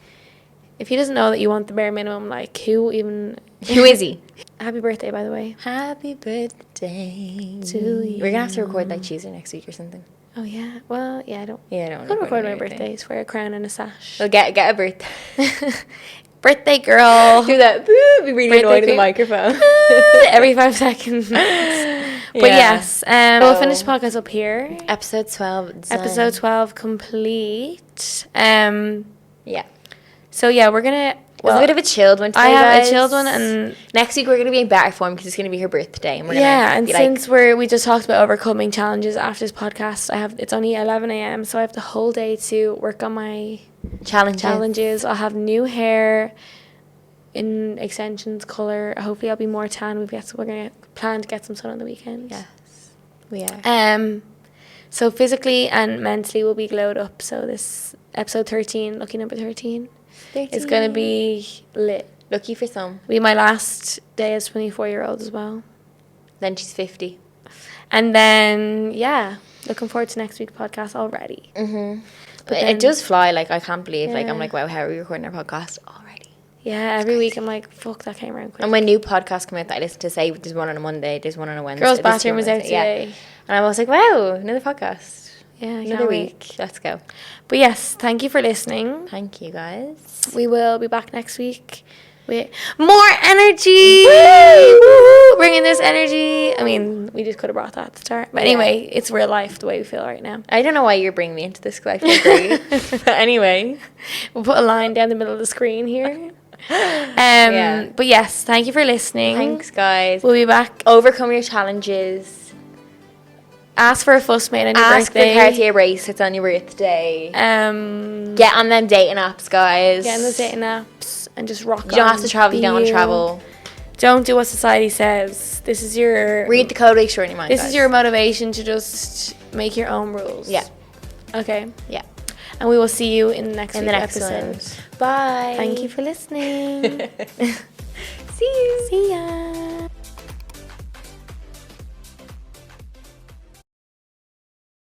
[SPEAKER 1] if he doesn't know that you want the bare minimum, like, who
[SPEAKER 2] is he?
[SPEAKER 1] Happy birthday, by the way.
[SPEAKER 2] Happy birthday
[SPEAKER 1] to you.
[SPEAKER 2] We're going to have to record, like, Tuesday next week or something.
[SPEAKER 1] Oh, yeah. Well, yeah, I don't record my birthdays. Wear a crown and a sash.
[SPEAKER 2] Well, get a birthday.
[SPEAKER 1] Birthday girl.
[SPEAKER 2] Do that. Be really annoyed in the microphone.
[SPEAKER 1] Every 5 seconds. But yes, we'll finish the podcast up here.
[SPEAKER 2] Episode 12 done.
[SPEAKER 1] Episode 12 complete.
[SPEAKER 2] Yeah.
[SPEAKER 1] So yeah, we're gonna.
[SPEAKER 2] Well, it's a bit of a chilled one today,
[SPEAKER 1] I have
[SPEAKER 2] guys.
[SPEAKER 1] a chilled one, and
[SPEAKER 2] next week we're gonna be in better form because it's gonna be her birthday, and we're
[SPEAKER 1] and since we just talked about overcoming challenges after this podcast, it's only 11 a.m. so I have the whole day to work on my challenges. I'll have new hair in extensions, color. Hopefully I'll be more tan. We're gonna plan to get some sun on the weekend.
[SPEAKER 2] Yes, we are.
[SPEAKER 1] So physically and mentally we'll be glowed up. So this episode 13, lucky number 13. It's going to be lit.
[SPEAKER 2] Lucky for some.
[SPEAKER 1] It'll be my last day as 24-year-old as well.
[SPEAKER 2] Then she's 50. And
[SPEAKER 1] then, looking forward to next week's podcast already.
[SPEAKER 2] Mm-hmm. But it does fly. Like, I can't believe, like, I'm like, wow, how are we recording our podcast already?
[SPEAKER 1] Yeah, every week I'm like, fuck, that came around quick.
[SPEAKER 2] And when new podcasts come out that I listen to, say, there's one on a Monday, there's one on a Wednesday.
[SPEAKER 1] Girls' Bathroom was out today.
[SPEAKER 2] Yeah. And I was like, wow, another podcast.
[SPEAKER 1] Yeah,
[SPEAKER 2] another week. Let's go.
[SPEAKER 1] But yes, thank you for listening.
[SPEAKER 2] Thank you, guys.
[SPEAKER 1] We will be back next week with more energy. Woo! Bringing this energy. I mean, we just could have brought that at the start. But anyway, it's real life the way we feel right now.
[SPEAKER 2] I don't know why you're bringing me into this because I feel great. But anyway.
[SPEAKER 1] We'll put a line down the middle of the screen here. But yes, thank you for listening.
[SPEAKER 2] Thanks, guys.
[SPEAKER 1] We'll be back.
[SPEAKER 2] Overcome your challenges.
[SPEAKER 1] Ask for a fuss mate on your birthday.
[SPEAKER 2] Ask for Cartier bracelets on your birthday. Get on them dating apps, guys.
[SPEAKER 1] Get on those dating apps and just rock on.
[SPEAKER 2] You don't have to travel. You don't want to travel.
[SPEAKER 1] Don't do what society says. This is your...
[SPEAKER 2] Read the code, make sure in your mind,
[SPEAKER 1] This is your motivation to just make your own rules.
[SPEAKER 2] Yeah.
[SPEAKER 1] Okay.
[SPEAKER 2] Yeah.
[SPEAKER 1] And we will see you in the next episode.
[SPEAKER 2] Bye.
[SPEAKER 1] Thank you for listening.
[SPEAKER 2] See you.
[SPEAKER 1] See ya.